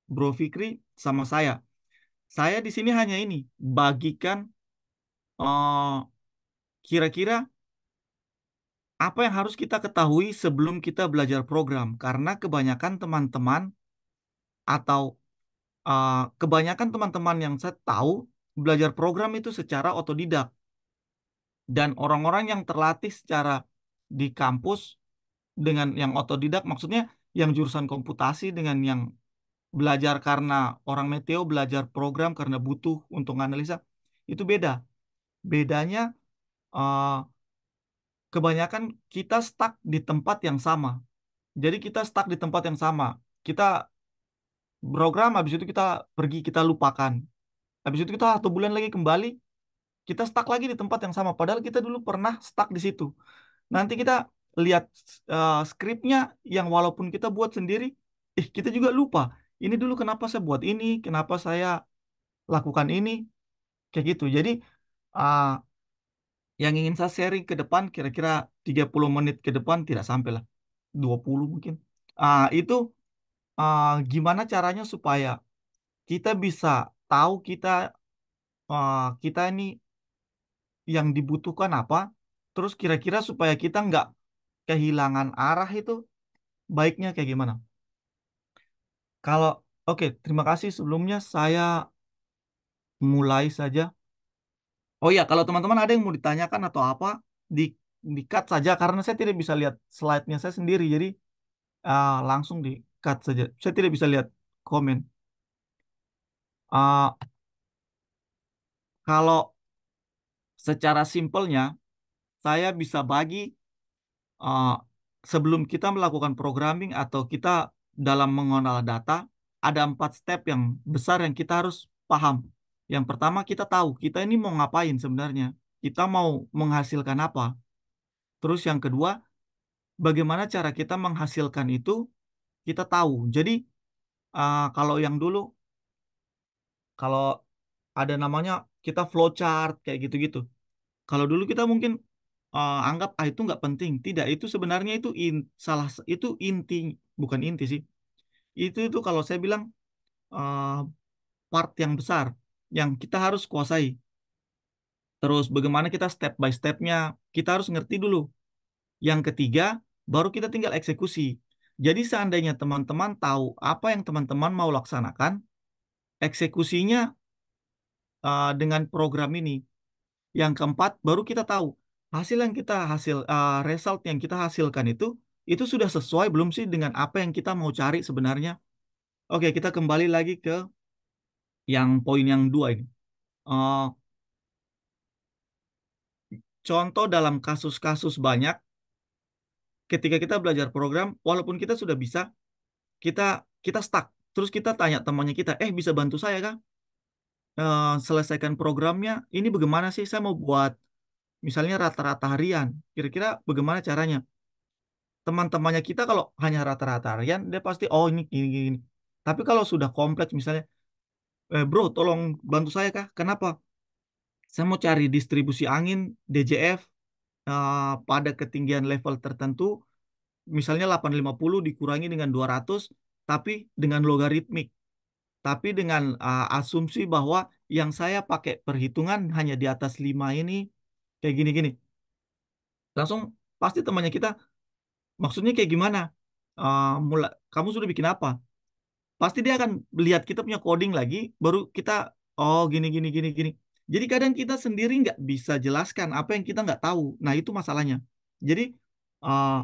Speaker 4: Bro Fikri sama saya. Saya di sini hanya ini, bagikan eh, kira-kira apa yang harus kita ketahui sebelum kita belajar program. Karena kebanyakan teman-teman atau kebanyakan teman-teman yang saya tahu belajar program itu secara otodidak. Dan orang-orang yang terlatih secara di kampus dengan yang otodidak, maksudnya yang jurusan komputasi dengan yang belajar karena orang Meteo belajar program karena butuh untuk analisa, itu beda. Bedanya eh, kebanyakan kita stuck di tempat yang sama. Jadi kita stuck di tempat yang sama. Kita program, habis itu kita pergi, kita lupakan. Habis itu kita 1 bulan lagi kembali, kita stuck lagi di tempat yang sama. Padahal kita dulu pernah stuck di situ. Nanti kita lihat skripnya yang walaupun kita buat sendiri, kita juga lupa. Ini dulu kenapa saya buat ini, kenapa saya lakukan ini, kayak gitu. Jadi uh, yang ingin saya sharing ke depan, kira-kira 30 menit ke depan, tidak sampai lah, 20 mungkin. Itu gimana caranya supaya kita bisa tahu kita ini yang dibutuhkan apa, terus kira-kira supaya kita nggak kehilangan arah itu baiknya kayak gimana. Kalau oke, terima kasih sebelumnya saya mulai saja. Oh ya, kalau teman-teman ada yang mau ditanyakan atau apa, di cut saja karena saya tidak bisa lihat slide-nya saya sendiri, jadi langsung di cut saja. Saya tidak bisa lihat komen. Ah, kalau secara simpelnya, saya bisa bagi uh, sebelum kita melakukan programming atau kita dalam mengolah data, ada 4 step yang besar yang kita harus paham. Yang pertama, kita tahu kita ini mau ngapain sebenarnya. Kita mau menghasilkan apa. Terus yang kedua, bagaimana cara kita menghasilkan itu, kita tahu. Jadi, kalau yang dulu, kalau ada namanya kita flowchart kayak gitu-gitu. Kalau dulu kita mungkin anggap itu nggak penting. Tidak, itu sebenarnya itu itu inti, bukan inti sih. Itu kalau saya bilang uh, part yang besar yang kita harus kuasai. Terus bagaimana kita step by stepnya, kita harus ngerti dulu. Yang ketiga, baru kita tinggal eksekusi. Jadi seandainya teman-teman tahu apa yang teman-teman mau laksanakan, eksekusinya dengan program ini. Yang keempat, baru kita tahu hasil yang kita result yang kita hasilkan itu sudah sesuai belum sih dengan apa yang kita mau cari sebenarnya. Oke, kita kembali lagi ke yang poin yang 2 ini. Eh, Contoh dalam kasus-kasus banyak, ketika kita belajar program, walaupun kita sudah bisa, kita kita stuck. Terus kita tanya temannya kita, bisa bantu saya kah? Selesaikan programnya. Ini bagaimana sih? Saya mau buat misalnya rata-rata harian. Kira-kira bagaimana caranya? Teman-temannya kita kalau hanya rata-rata harian, dia pasti, oh ini gini, gini. Tapi kalau sudah kompleks misalnya, bro, tolong bantu saya kah? Kenapa? Saya mau cari distribusi angin DJF pada ketinggian level tertentu, misalnya 850 dikurangi dengan 200, tapi dengan logaritmik. Tapi dengan asumsi bahwa yang saya pakai perhitungan hanya di atas 5 ini, kayak gini-gini. Langsung pasti temannya kita, maksudnya kayak gimana? Kamu sudah bikin apa? Pasti dia akan lihat kita punya coding lagi, baru kita, oh gini, gini, gini, gini. Jadi kadang kita sendiri nggak bisa jelaskan apa yang kita nggak tahu. Nah itu masalahnya. Jadi uh,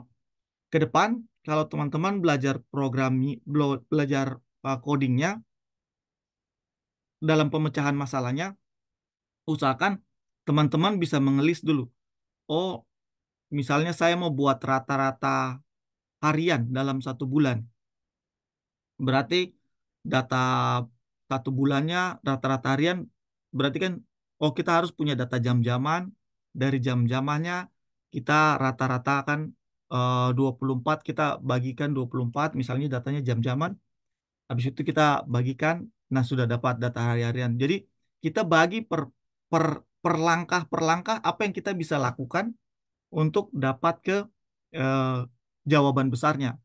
Speaker 4: ke depan, kalau teman-teman belajar belajar codingnya, dalam pemecahan masalahnya, usahakan teman-teman bisa mengelis dulu. Oh, misalnya saya mau buat rata-rata harian dalam 1 bulan. Berarti data 1 bulannya rata-rata harian berarti kan oh kita harus punya data jam-jaman, dari jam-jamannya kita rata-rata kan 24 kita bagikan 24, misalnya datanya jam-jaman. Habis itu kita bagikan, nah sudah dapat data hari-harian. Jadi kita bagi per langkah apa yang kita bisa lakukan untuk dapat ke eh, jawaban besarnya.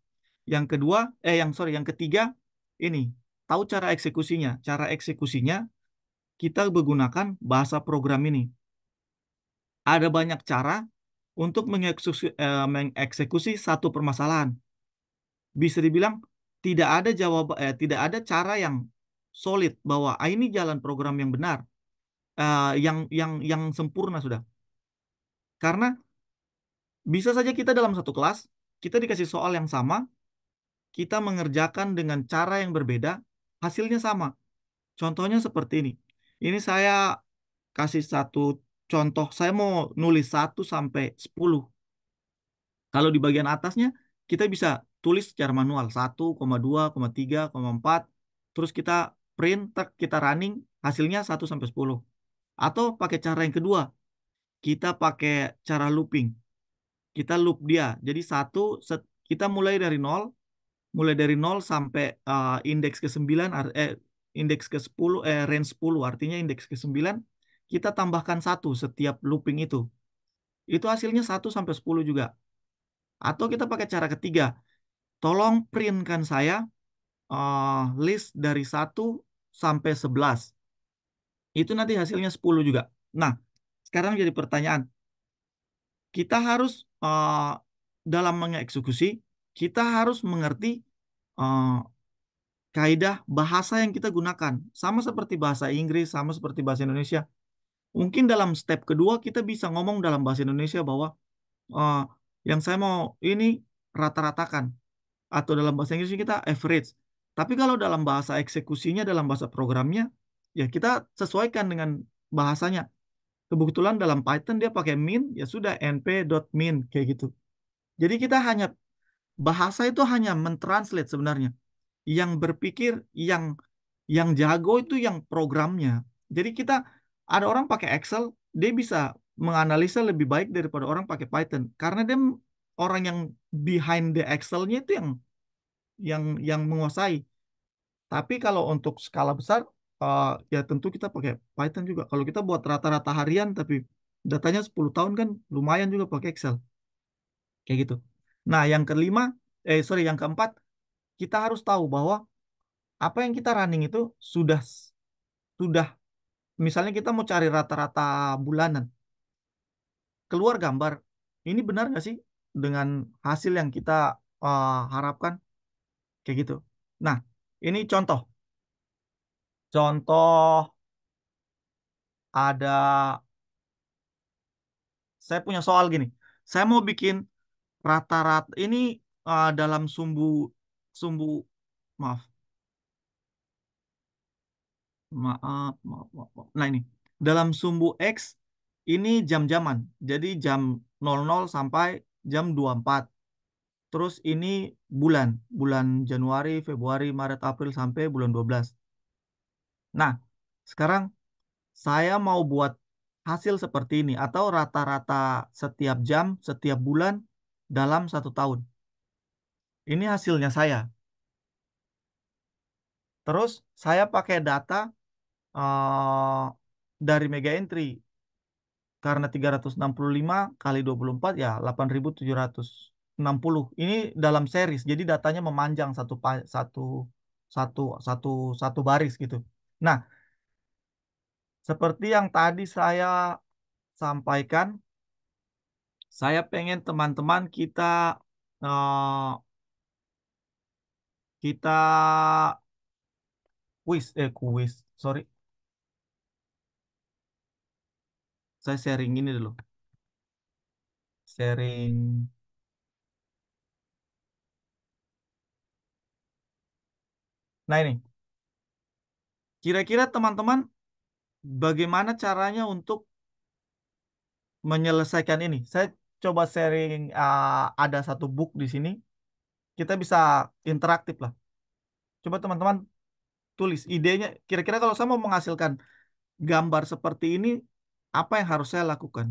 Speaker 4: Yang kedua, yang ketiga, ini tahu cara eksekusinya. Cara eksekusinya kita menggunakan bahasa program ini. Ada banyak cara untuk mengeksekusi satu permasalahan. Bisa dibilang tidak ada cara yang solid bahwa ini jalan program yang benar, yang sempurna sudah. Karena bisa saja kita dalam satu kelas, kita dikasih soal yang sama, kita mengerjakan dengan cara yang berbeda, hasilnya sama. Contohnya seperti ini. Ini saya kasih satu contoh, saya mau nulis 1 sampai 10. Kalau di bagian atasnya, kita bisa tulis secara manual, 1,2,3,4, terus kita print, kita running, hasilnya 1 sampai 10. Atau pakai cara yang kedua, kita pakai cara looping. Kita loop dia. Jadi kita mulai dari nol sampai indeks ke-9, indeks ke-10, range 10, artinya indeks ke-9, kita tambahkan 1 setiap looping itu. Itu hasilnya 1 sampai 10 juga. Atau kita pakai cara ketiga, tolong printkan saya list dari 1 sampai 11. Itu nanti hasilnya 10 juga. Nah, sekarang jadi pertanyaan. Kita harus dalam mengeksekusi, kita harus mengerti uh, kaidah bahasa yang kita gunakan. Sama seperti bahasa Inggris, sama seperti bahasa Indonesia. Mungkin dalam step kedua kita bisa ngomong dalam bahasa Indonesia bahwa uh, yang saya mau ini rata-ratakan. Atau dalam bahasa Inggris kita average. Tapi kalau dalam bahasa eksekusinya, dalam bahasa programnya, ya kita sesuaikan dengan bahasanya. Kebetulan dalam Python dia pakai min, ya sudah np.min kayak gitu. Jadi kita bahasa itu hanya mentranslate sebenarnya. Yang berpikir, yang jago itu yang programnya. Jadi ada orang pakai Excel, dia bisa menganalisa lebih baik daripada orang pakai Python. Karena dia orang yang behind the Excel-nya itu yang menguasai. Tapi kalau untuk skala besar, ya tentu kita pakai Python juga. Kalau kita buat rata-rata harian, tapi datanya 10 tahun kan lumayan juga pakai Excel. Kayak gitu. Nah, yang keempat, kita harus tahu bahwa apa yang kita running itu sudah misalnya kita mau cari rata-rata bulanan, keluar gambar. Ini benar nggak sih dengan hasil yang kita harapkan? Kayak gitu. Nah, ini contoh. Contoh ada saya punya soal gini. Saya mau bikin rata-rata ini dalam sumbu sumbu maaf maaf. Nah ini dalam sumbu X ini jam-jaman. Jadi jam 00 sampai jam 24. Terus ini bulan Januari, Februari, Maret, April sampai bulan 12. Nah, sekarang saya mau buat hasil seperti ini atau rata-rata setiap jam, setiap bulan dalam 1 tahun. Ini hasilnya saya. Terus saya pakai data eh, dari Mega Entry karena 365 kali 24 ya 8.760. Ini dalam series, jadi datanya memanjang satu satu baris gitu. Nah, seperti yang tadi saya sampaikan, saya pengen teman-teman eh, kita kuis, sorry, saya sharing ini dulu, sharing. Nah ini, kira-kira teman-teman bagaimana caranya untuk menyelesaikan ini? Saya coba sharing, ada satu book di sini, kita bisa interaktif lah. Coba teman-teman tulis idenya. Kira-kira kalau saya mau menghasilkan gambar seperti ini, apa yang harus saya lakukan?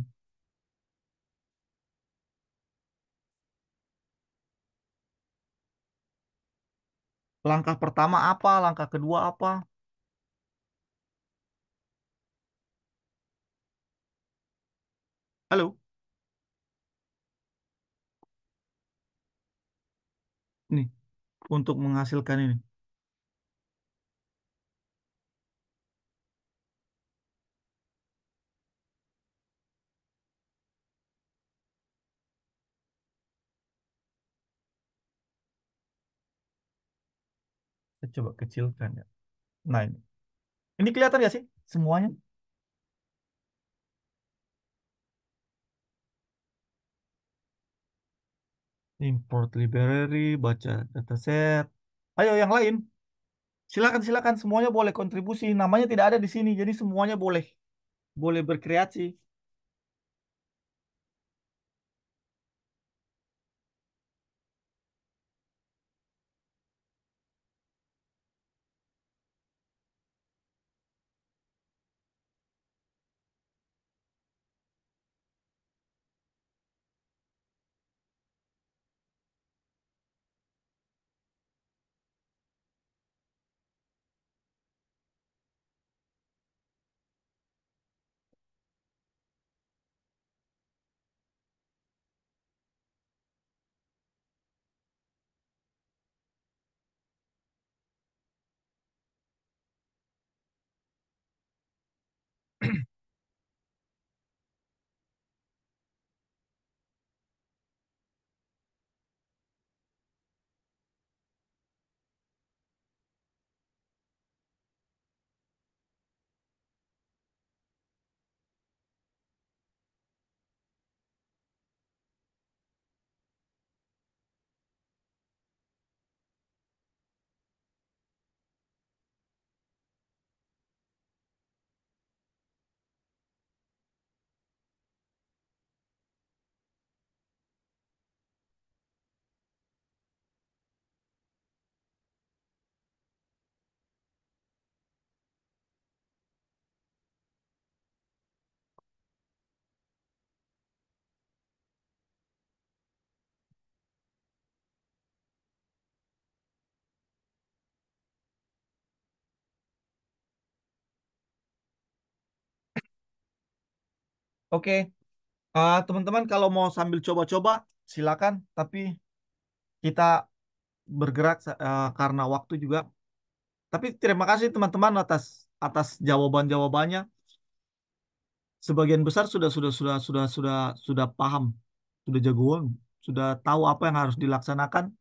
Speaker 4: Langkah pertama apa? Langkah kedua apa? Halo? Nih, untuk menghasilkan ini. Saya coba kecilkan ya. Nah, ini. Ini kelihatan nggak sih semuanya? Import library, baca dataset. Ayo yang lain. Silakan, silakan. Semuanya boleh kontribusi. Namanya tidak ada di sini, jadi semuanya boleh. Boleh berkreasi. Oke, teman-teman kalau mau sambil coba-coba, silakan. Tapi kita bergerak karena waktu juga. Tapi terima kasih teman-teman atas atas jawaban-jawabannya. Sebagian besar sudah paham, sudah jagoan, sudah tahu apa yang harus dilaksanakan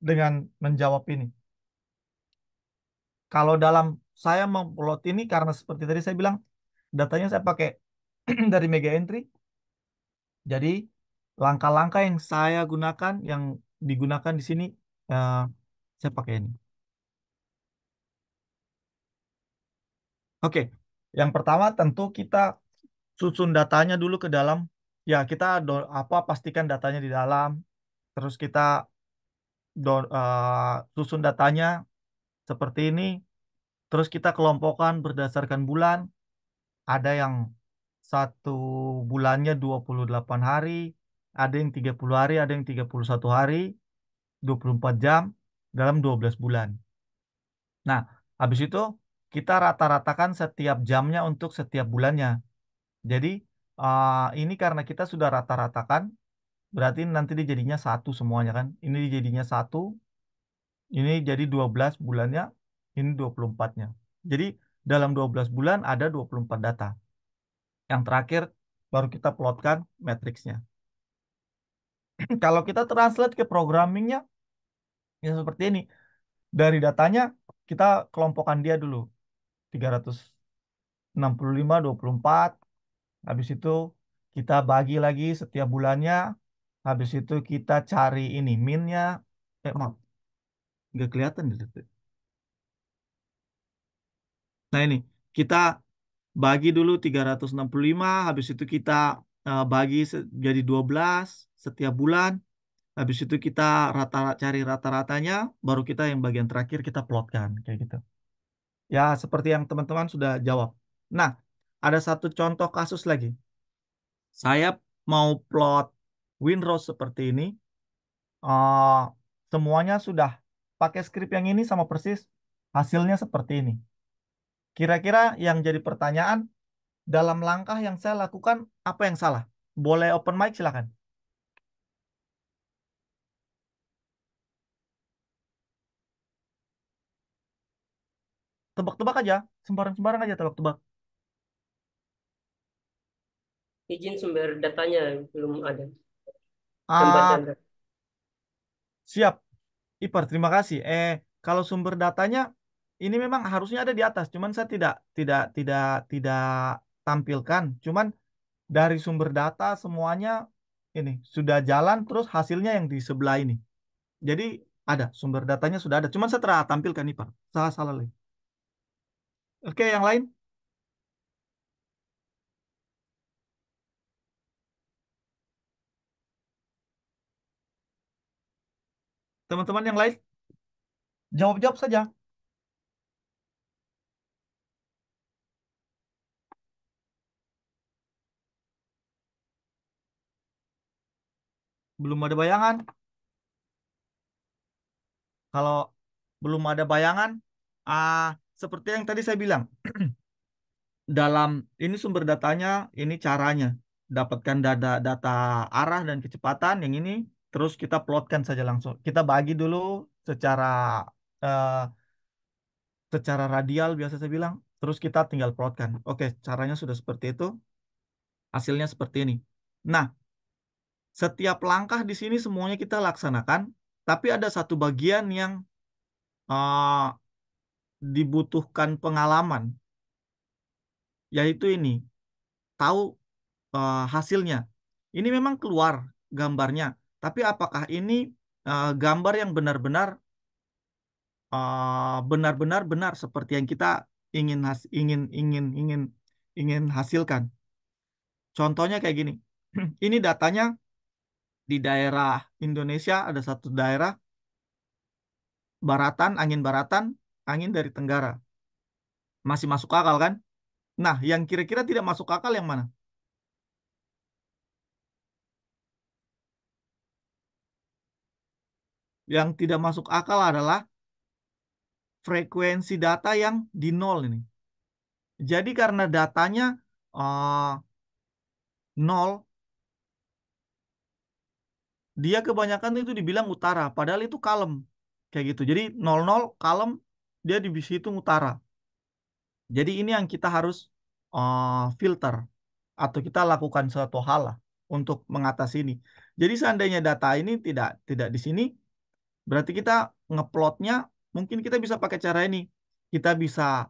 Speaker 4: dengan menjawab ini. Kalau dalam saya memplot ini karena seperti tadi saya bilang, datanya saya pakai dari Mega Entry. Jadi langkah-langkah yang saya gunakan, yang digunakan di sini, eh, saya pakai ini. Oke, yang pertama tentu kita susun datanya dulu ke dalam. Ya, kita pastikan datanya di dalam. Terus kita susun datanya seperti ini. Terus kita kelompokkan berdasarkan bulan. Ada yang satu bulannya 28 hari, ada yang 30 hari, ada yang 31 hari, 24 jam dalam 12 bulan. Nah, habis itu kita rata-ratakan setiap jamnya untuk setiap bulannya. Jadi, ini karena kita sudah rata-ratakan, berarti nanti dia jadinya satu semuanya kan. Ini jadinya satu, ini jadi 12 bulannya, ini 24-nya. Jadi, dalam 12 bulan ada 24 data. Yang terakhir, baru kita plotkan matriksnya. Kalau kita translate ke programmingnya, ya seperti ini. Dari datanya, kita kelompokkan dia dulu. 365, 24. Habis itu kita bagi lagi setiap bulannya. Habis itu kita cari ini minnya. Maaf, nggak kelihatan di situ. Nah ini, kita bagi dulu 365. Habis itu kita bagi jadi 12 setiap bulan. Habis itu kita cari rata-ratanya, baru kita yang bagian terakhir kita plotkan kayak gitu. Ya, seperti yang teman-teman sudah jawab. Nah, ada satu contoh kasus lagi. Saya mau plot windrow seperti ini. Eh, semuanya sudah pakai skrip yang ini sama persis hasilnya seperti ini. Kira-kira yang jadi pertanyaan, dalam langkah yang saya lakukan, apa yang salah? Boleh open mic, silakan. Tebak-tebak aja, sembarang-sembarang aja tebak-tebak.
Speaker 5: Izin sumber datanya belum ada.
Speaker 4: Ah,
Speaker 5: Membaca.
Speaker 4: siap. Ipar, terima kasih. Kalau sumber datanya ini memang harusnya ada di atas, cuman saya tidak tampilkan. Cuman dari sumber data semuanya ini sudah jalan, terus hasilnya yang di sebelah ini. Jadi ada sumber datanya sudah ada. Cuman saya telah tampilkan Ipar. Salah salah lagi. Oke, yang lain? Teman-teman yang lain? Jawab-jawab saja. Belum ada bayangan. Kalau belum ada bayangan, ah, seperti yang tadi saya bilang, dalam ini sumber datanya, ini caranya. Dapatkan data arah dan kecepatan yang ini, terus kita plotkan saja langsung. Kita bagi dulu secara eh, secara radial biasa saya bilang, terus kita tinggal plotkan. Oke, caranya sudah seperti itu, hasilnya seperti ini. Nah, setiap langkah di sini semuanya kita laksanakan, tapi ada satu bagian yang eh, dibutuhkan pengalaman, yaitu ini, tahu hasilnya. Ini memang keluar gambarnya, tapi apakah ini gambar yang benar-benar benar seperti yang kita ingin ingin hasilkan? Contohnya kayak gini. Ini datanya di daerah Indonesia, ada satu daerah baratan, angin dari tenggara. Masih masuk akal kan? Nah, yang kira-kira tidak masuk akal yang mana? Yang tidak masuk akal adalah frekuensi data yang di nol ini. Jadi karena datanya uh, nol, dia kebanyakan itu dibilang utara, padahal itu kalem. Kayak gitu. Jadi 00 kalem, dia di situ utara. Jadi ini yang kita harus filter atau kita lakukan suatu hal lah untuk mengatasi ini. Jadi seandainya data ini tidak di sini, berarti kita ngeplotnya mungkin kita bisa pakai cara ini. Kita bisa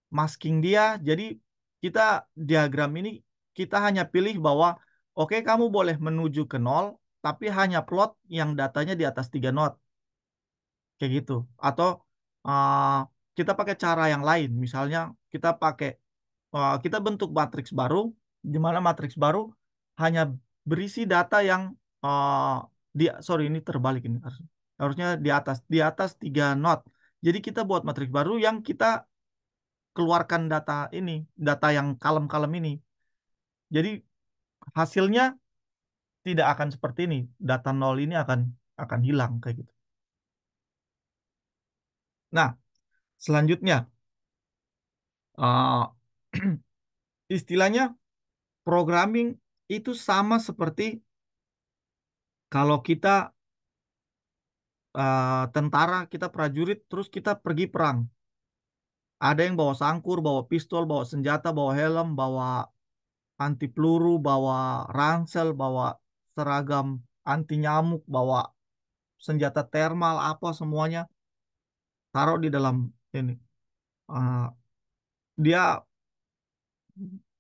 Speaker 4: masking dia. Jadi kita diagram ini kita hanya pilih bahwa oke, kamu boleh menuju ke nol, tapi hanya plot yang datanya di atas 3 not. Kayak gitu. Atau uh, kita pakai cara yang lain. Misalnya kita bentuk matriks baru, di mana matriks baru hanya berisi data yang sorry, ini terbalik ini harusnya di atas 3 not. Jadi kita buat matriks baru yang kita keluarkan data yang kalem-kalem ini. Jadi hasilnya tidak akan seperti ini. Data nol ini akan hilang kayak gitu. Nah, selanjutnya uh, istilahnya programming itu sama seperti kalau kita tentara, kita prajurit, terus kita pergi perang. Ada yang bawa sangkur, bawa pistol, bawa senjata, bawa helm, bawa anti peluru, bawa ransel, bawa seragam anti nyamuk, bawa senjata thermal, apa semuanya taruh di dalam ini. Uh, Dia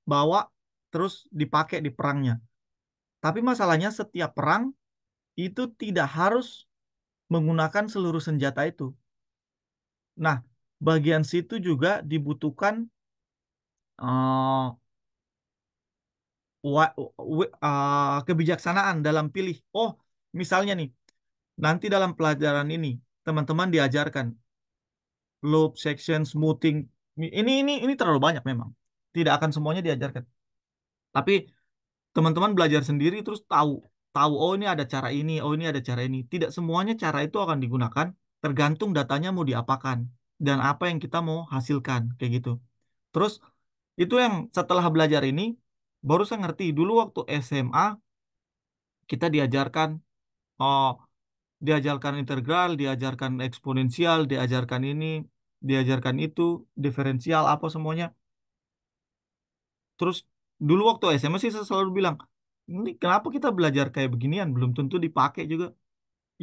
Speaker 4: bawa terus dipakai di perangnya. Tapi masalahnya setiap perang itu tidak harus menggunakan seluruh senjata itu. Nah, bagian situ juga dibutuhkan uh, kebijaksanaan dalam pilih. Oh, misalnya nih, nanti dalam pelajaran ini teman-teman diajarkan loop, section, smoothing. Ini terlalu banyak memang. Tidak akan semuanya diajarkan. Tapi teman-teman belajar sendiri terus tahu tahu oh ini ada cara ini, oh ini ada cara ini. Tidak semuanya cara itu akan digunakan, tergantung datanya mau diapakan dan apa yang kita mau hasilkan kayak gitu. Terus itu yang setelah belajar ini baru saya ngerti. Dulu waktu SMA kita oh diajarkan integral, diajarkan eksponensial, diajarkan ini, diajarkan itu, diferensial apa semuanya. Terus dulu waktu SMA sih saya selalu bilang, ini kenapa kita belajar kayak beginian? Belum tentu dipakai juga.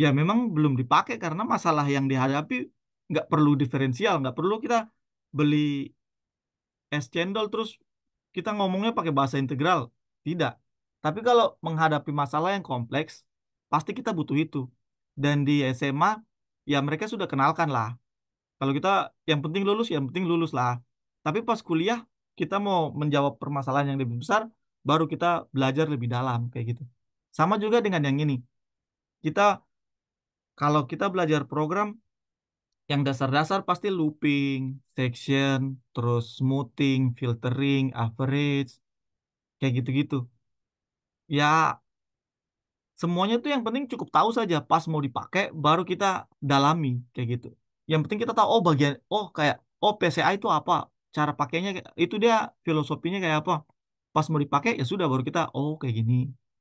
Speaker 4: Ya memang belum dipakai karena masalah yang dihadapi nggak perlu diferensial, nggak perlu kita beli es cendol terus kita ngomongnya pakai bahasa integral. Tidak. Tapi kalau menghadapi masalah yang kompleks, pasti kita butuh itu. Dan di SMA, ya mereka sudah kenalkan lah. Kalau kita yang penting lulus lah. Tapi pas kuliah, kita mau menjawab permasalahan yang lebih besar, baru kita belajar lebih dalam kayak gitu. Sama juga dengan yang ini. Kita kalau kita belajar program yang dasar-dasar pasti looping, section, terus smoothing, filtering, average, kayak gitu-gitu. Ya, semuanya tuh yang penting cukup tahu saja pas mau dipakai baru kita dalami kayak gitu. Yang penting kita tahu kayak PCA itu apa, cara pakainya itu dia filosofinya kayak apa. Pas mau dipakai ya sudah baru kita kayak gini,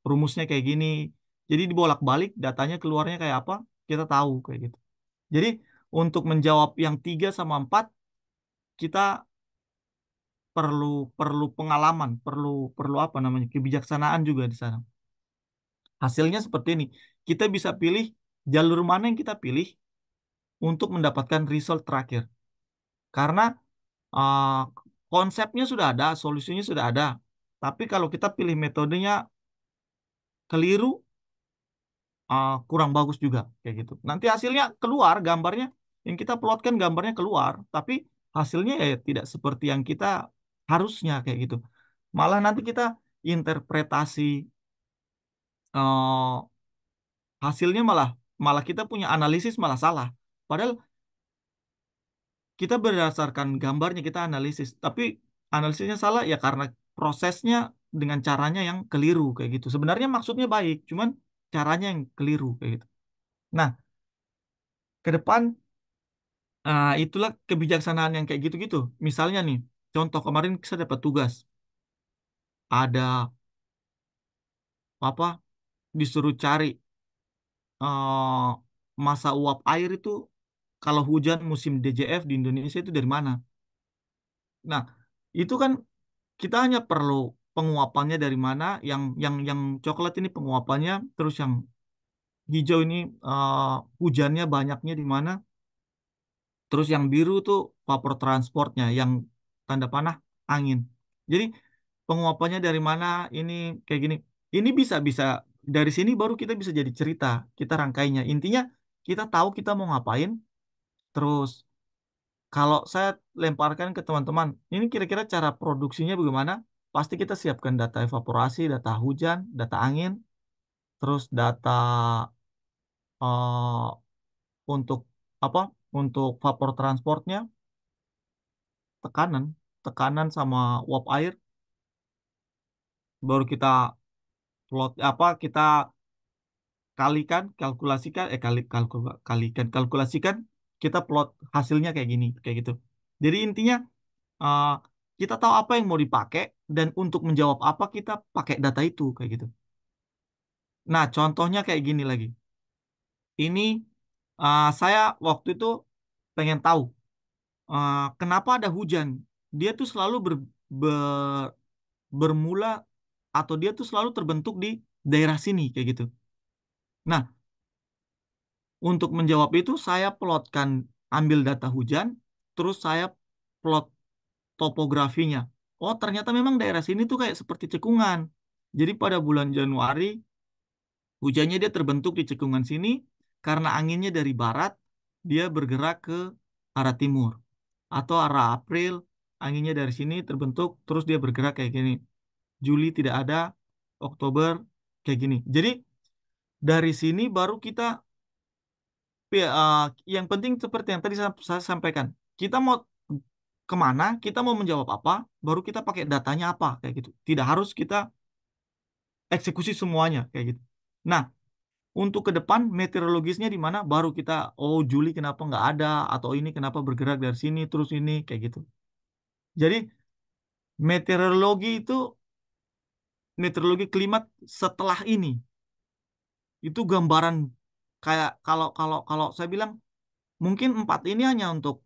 Speaker 4: rumusnya kayak gini. Jadi dibolak-balik datanya keluarnya kayak apa, kita tahu kayak gitu. Jadi untuk menjawab yang 3 sama 4 kita perlu perlu pengalaman, perlu perlu apa namanya? Kebijaksanaan juga di sana. Hasilnya seperti ini. Kita bisa pilih jalur mana yang kita pilih untuk mendapatkan result terakhir. Karena uh, konsepnya sudah ada, solusinya sudah ada. Tapi kalau kita pilih metodenya keliru, kurang bagus juga kayak gitu. Nanti hasilnya keluar gambarnya, yang kita plotkan gambarnya keluar, tapi hasilnya ya tidak seperti yang kita harusnya kayak gitu. Malah nanti kita interpretasi uh, hasilnya malah malah kita punya analisis malah salah. Padahal kita berdasarkan gambarnya kita analisis, tapi analisisnya salah ya karena prosesnya dengan caranya yang keliru kayak gitu. Sebenarnya maksudnya baik, cuman caranya yang keliru kayak gitu. Nah, ke depan itulah kebijaksanaan yang kayak gitu-gitu. Misalnya nih, contoh kemarin saya dapat tugas, ada apa disuruh cari eh, masa uap air itu kalau hujan musim DJF di Indonesia itu dari mana. Nah, itu kan kita hanya perlu penguapannya dari mana, yang coklat ini penguapannya, terus yang hijau ini hujannya banyaknya di mana, terus yang biru tuh vapor transportnya, yang tanda panah angin. Jadi penguapannya dari mana ini kayak gini. Ini bisa bisa dari sini baru kita bisa jadi cerita, kita rangkainya. Intinya kita tahu kita mau ngapain, terus kalau saya lemparkan ke teman-teman, ini kira-kira cara produksinya bagaimana? Pasti kita siapkan data evaporasi, data hujan, data angin, terus data eh, untuk apa? Untuk vapor transportnya, tekanan, tekanan sama uap air, baru kita plot kita kalikan, kalkulasikan, kalkulasikan, kita plot hasilnya kayak gini, kayak gitu. Jadi intinya eh, kita tahu apa yang mau dipakai dan untuk menjawab apa kita pakai data itu kayak gitu. Nah, contohnya kayak gini lagi. Ini saya waktu itu pengen tahu kenapa ada hujan. Dia tuh selalu ber- bermula atau dia tuh selalu terbentuk di daerah sini kayak gitu. Nah, untuk menjawab itu saya plotkan ambil data hujan, terus saya plot topografinya. Oh, ternyata memang daerah sini tuh kayak seperti cekungan. Jadi pada bulan Januari hujannya dia terbentuk di cekungan sini karena anginnya dari barat, dia bergerak ke arah timur. Atau arah April, anginnya dari sini terbentuk, terus dia bergerak kayak gini. Juli tidak ada, Oktober kayak gini. Jadi dari sini baru kita, yang penting seperti yang tadi saya sampaikan. Kita mau kemana, kita mau menjawab apa, baru kita pakai datanya apa kayak gitu. Tidak harus kita eksekusi semuanya kayak gitu. Nah, Untuk ke depan meteorologisnya di mana baru kita, oh Juli kenapa nggak ada, atau ini kenapa bergerak dari sini terus ini kayak gitu. Jadi meteorologi itu meteorologi klimat setelah ini itu gambaran kayak kalau kalau kalau saya bilang mungkin 4 ini hanya untuk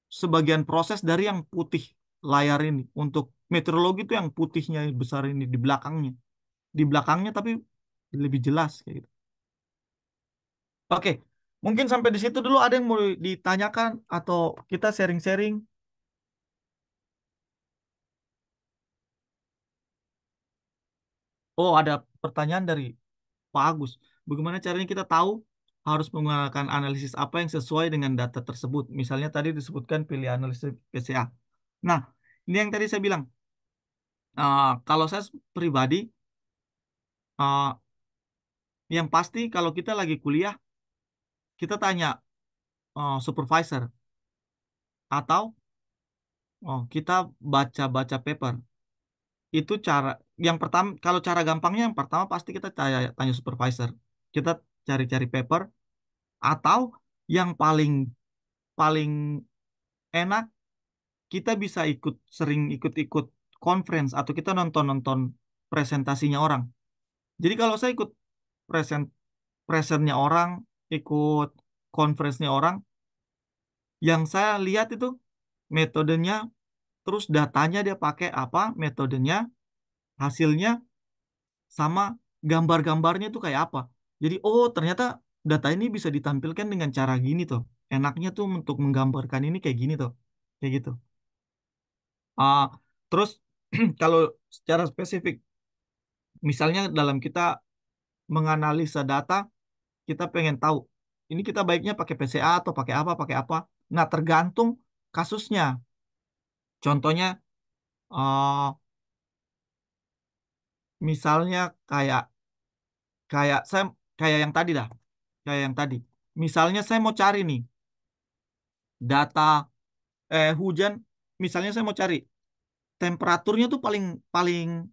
Speaker 4: sebagian proses dari yang putih layar ini. Untuk meteorologi itu yang putihnya besar ini di belakangnya. Di belakangnya tapi lebih jelas kayak gitu. Oke, mungkin sampai di situ dulu ada yang mau ditanyakan atau kita sharing-sharing. Oh, ada pertanyaan dari Pak Agus. Bagaimana caranya kita tahu harus menggunakan analisis apa yang sesuai dengan data tersebut? Misalnya tadi disebutkan pilih analisis PCA. Nah, ini yang tadi saya bilang. Kalau saya pribadi, uh, yang pasti kalau kita lagi kuliah, kita tanya supervisor atau kita baca-baca paper. Itu cara yang pertama. Kalau cara gampangnya yang pertama pasti kita tanya, tanya supervisor. Kita cari-cari paper atau yang paling paling enak kita bisa sering ikut-ikut conference atau kita nonton-nonton presentasinya orang. Jadi kalau saya ikut present presentnya orang, ikut conference-nya orang, yang saya lihat itu metodenya, terus datanya dia pakai apa, metodenya, hasilnya, sama gambar-gambarnya itu kayak apa. Jadi, oh ternyata data ini bisa ditampilkan dengan cara gini tuh. Enaknya tuh untuk menggambarkan ini kayak gini tuh. Kayak gitu. Ah, terus kalau secara spesifik, misalnya dalam kita menganalisa data, kita pengen tahu ini kita baiknya pakai PCA atau pakai apa, pakai apa. Nah, tergantung kasusnya. Contohnya, eh, misalnya kayak kayak saya kayak yang tadi dah, kayak yang tadi. Misalnya saya mau cari nih data hujan. Misalnya saya mau cari temperaturnya tuh paling paling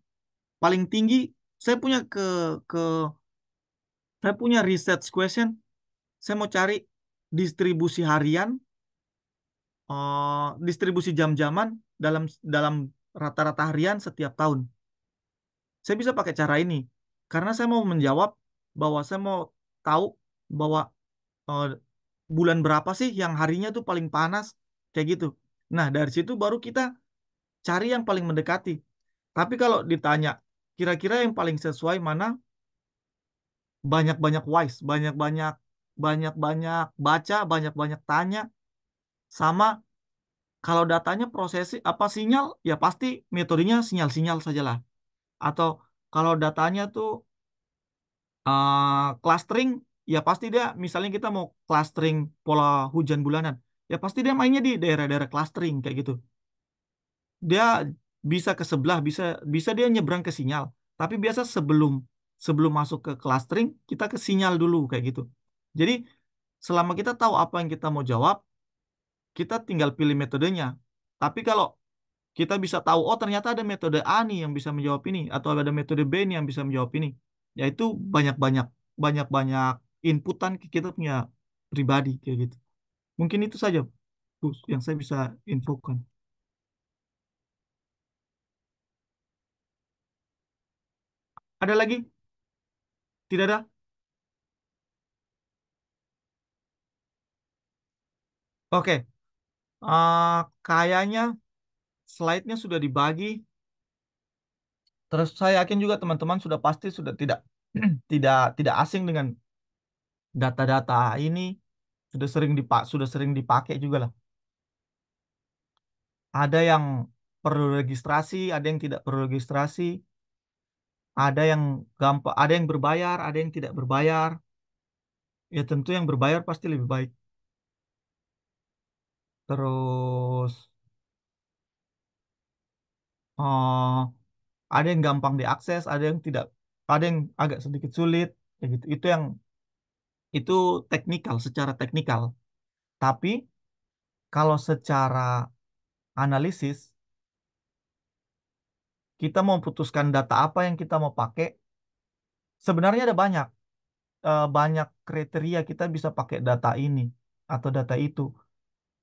Speaker 4: paling tinggi. Saya punya ke saya punya research question. Saya mau cari distribusi harian, distribusi jam-jaman dalam dalam rata-rata harian setiap tahun. Saya bisa pakai cara ini karena saya mau menjawab bahwa saya mau tahu bahwa eh, bulan berapa sih yang harinya tuh paling panas kayak gitu. Nah, dari situ baru kita cari yang paling mendekati. Tapi kalau ditanya kira-kira yang paling sesuai mana? Banyak-banyak wise, banyak-banyak banyak-banyak baca, banyak-banyak tanya, sama kalau datanya prosesi apa sinyal, ya pasti metodenya sinyal-sinyal sajalah. Atau kalau datanya tuh clustering, ya pasti dia misalnya kita mau clustering pola hujan bulanan, ya pasti dia mainnya di daerah-daerah clustering kayak gitu. Dia bisa ke sebelah, bisa bisa dia nyebrang ke sinyal. Tapi biasa sebelum sebelum masuk ke clustering, kita ke sinyal dulu kayak gitu. Jadi selama kita tahu apa yang kita mau jawab, kita tinggal pilih metodenya. Tapi kalau kita bisa tahu, oh ternyata ada metode A nih yang bisa menjawab ini, atau ada metode B nih yang bisa menjawab ini, yaitu banyak-banyak banyak-banyak inputan ke kita punya pribadi kayak gitu. Mungkin itu saja, Gus, yang saya bisa infokan. Ada lagi? Tidak ada? Oke. Kayaknya slide-nya sudah dibagi. Terus saya yakin juga teman-teman sudah pasti sudah tidak tidak asing dengan data-data ini. Sudah sering dipakai juga lah. Ada yang perlu registrasi, ada yang tidak perlu registrasi, ada yang gampang, ada yang berbayar, ada yang tidak berbayar. Ya tentu yang berbayar pasti lebih baik. Terus eh, ada yang gampang diakses, ada yang tidak, ada yang agak sedikit sulit, kayak gitu. Itu teknikal, secara teknikal. Tapi kalau secara analisis, kita mau putuskan data apa yang kita mau pakai, sebenarnya ada banyak. banyak kriteria kita bisa pakai data ini atau data itu.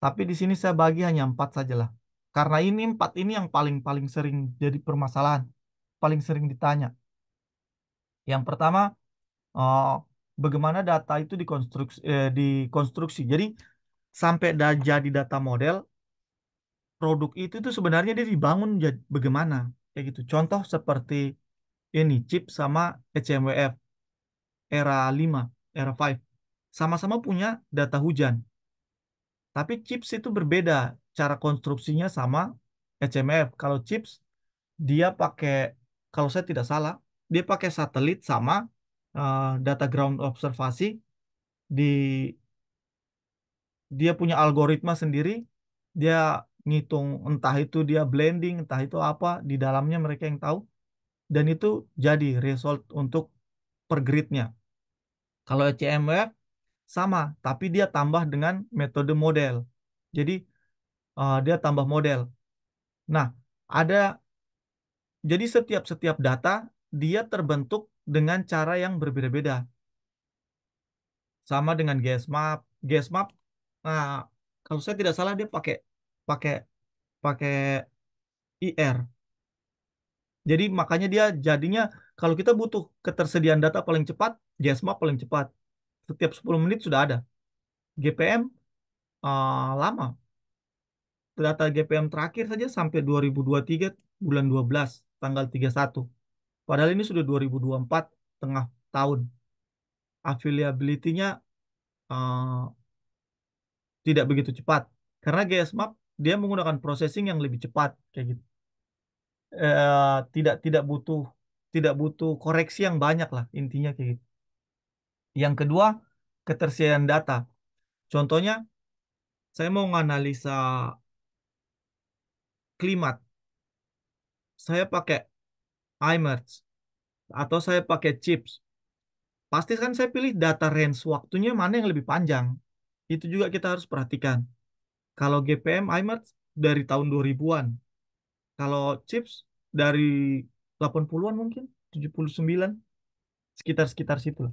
Speaker 4: Tapi di sini saya bagi hanya 4 sajalah. Karena ini 4 ini yang paling sering jadi permasalahan, paling sering ditanya. Yang pertama, eh, bagaimana data itu dikonstruksi. Jadi sampai jadi data model, produk itu tuh sebenarnya dia dibangun jadi bagaimana, kayak gitu. Contoh seperti ini chip sama HMWF era 5, era 5. Sama-sama punya data hujan. Tapi chips itu berbeda cara konstruksinya sama HMF. Kalau chips dia pakai, kalau saya tidak salah, dia pakai satelit sama data ground observasi di dia punya algoritma sendiri. Dia ngitung entah itu dia blending, entah itu apa di dalamnya mereka yang tahu dan itu jadi result untuk per gridnya. Kalau HMF sama, tapi dia tambah dengan metode model. Jadi dia tambah model. Nah, ada jadi setiap setiap data dia terbentuk dengan cara yang berbeda-beda. Sama dengan GSMAP. GSMAP, nah, kalau saya tidak salah dia pakai pakai pakai IR. Jadi makanya dia jadinya kalau kita butuh ketersediaan data paling cepat, GSMAP paling cepat. Setiap 10 menit sudah ada. GPM lama. Data GPM terakhir saja sampai 2023 bulan 12 tanggal 31. Padahal ini sudah 2024 tengah tahun. Availability-nya eh, tidak begitu cepat. Karena GSMAP dia menggunakan processing yang lebih cepat kayak gitu. Tidak tidak butuh koreksi yang banyak lah intinya kayak gitu. Yang kedua, ketersediaan data. Contohnya, saya mau menganalisa klimat. Saya pakai iMerge atau saya pakai chips. Pasti kan saya pilih data range waktunya mana yang lebih panjang. Itu juga kita harus perhatikan. Kalau GPM iMerge dari tahun 2000-an. Kalau chips dari 80-an mungkin, 79, sekitar-sekitar situ.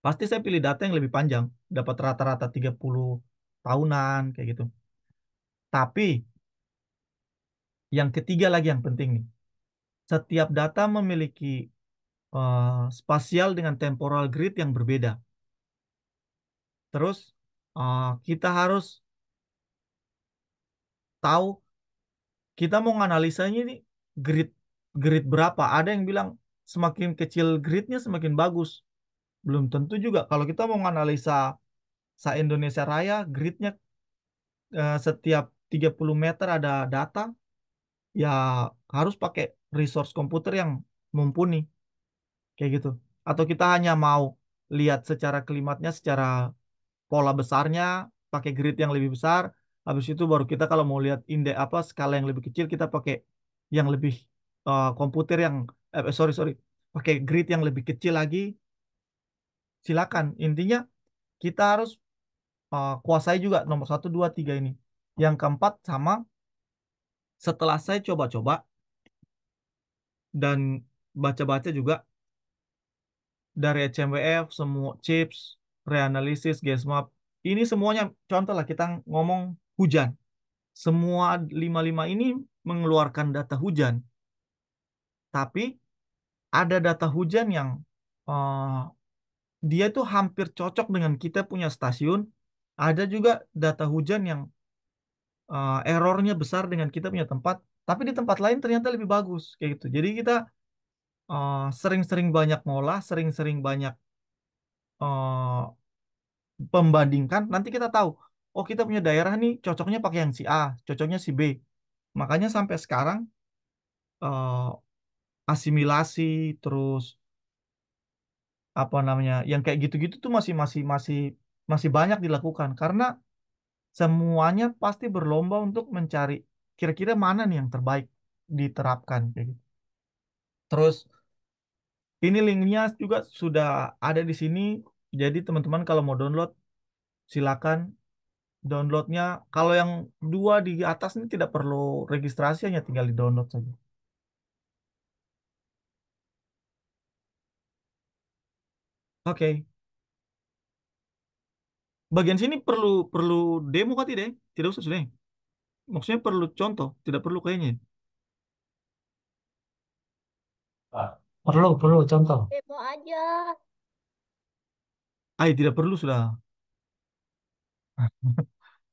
Speaker 4: Pasti saya pilih data yang lebih panjang, dapat rata-rata 30 tahunan kayak gitu. Tapi yang ketiga lagi yang penting nih, setiap data memiliki spasial dengan temporal grid yang berbeda. Terus kita harus tahu kita mau nganalisanya ini grid grid berapa. Ada yang bilang semakin kecil gridnya semakin bagus. Belum tentu juga. Kalau kita mau nganalisa se-Indonesia Raya, gridnya setiap 30 meter ada data, ya harus pakai resource komputer yang mumpuni, kayak gitu. Atau kita hanya mau lihat secara klimatnya, secara pola besarnya, pakai grid yang lebih besar, habis itu baru kita kalau mau lihat indeks apa skala yang lebih kecil, kita pakai yang lebih komputer yang, sorry, sorry, pakai grid yang lebih kecil lagi, silakan. Intinya kita harus kuasai juga nomor satu, dua, tiga ini. Yang keempat sama, setelah saya coba-coba dan baca-baca juga dari HMWF, semua chips, reanalisis, GSMAP, ini semuanya contoh lah kita ngomong hujan. Semua lima ini mengeluarkan data hujan, tapi ada data hujan yang eh, dia itu hampir cocok dengan kita punya stasiun. Ada juga data hujan yang errornya besar dengan kita punya tempat, tapi di tempat lain ternyata lebih bagus kayak gitu. Jadi kita sering-sering banyak ngolah, sering-sering banyak eh, pembandingkan. Nanti kita tahu, oh kita punya daerah nih cocoknya pakai yang si A, cocoknya si B. Makanya sampai sekarang eh, asimilasi terus apa namanya yang kayak gitu-gitu tuh masih banyak dilakukan karena semuanya pasti berlomba untuk mencari kira-kira mana nih yang terbaik diterapkan kayak gitu. Terus ini linknya juga sudah ada di sini. Jadi teman-teman kalau mau download silakan downloadnya. Kalau yang dua di atas ini tidak perlu registrasi hanya tinggal di download saja. Oke. Bagian sini perlu perlu demo kan tidak? Tidak usah sudah. Maksudnya perlu contoh, tidak perlu kayaknya.
Speaker 3: Perlu contoh.
Speaker 6: Demo aja.
Speaker 4: Tidak perlu sudah.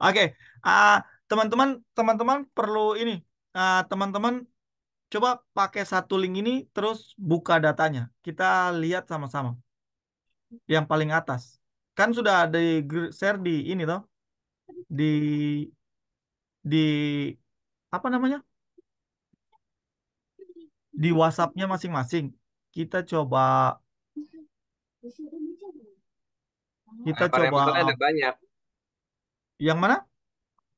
Speaker 4: Oke, ah, teman-teman, teman-teman perlu ini. Teman-teman coba pakai satu link ini, terus buka datanya. Kita lihat sama-sama. Yang paling atas. Kan sudah ada share di ini toh, di di apa namanya? Di WhatsApp-nya masing-masing. Kita coba kita coba
Speaker 7: Parameternya ada banyak.
Speaker 4: yang mana?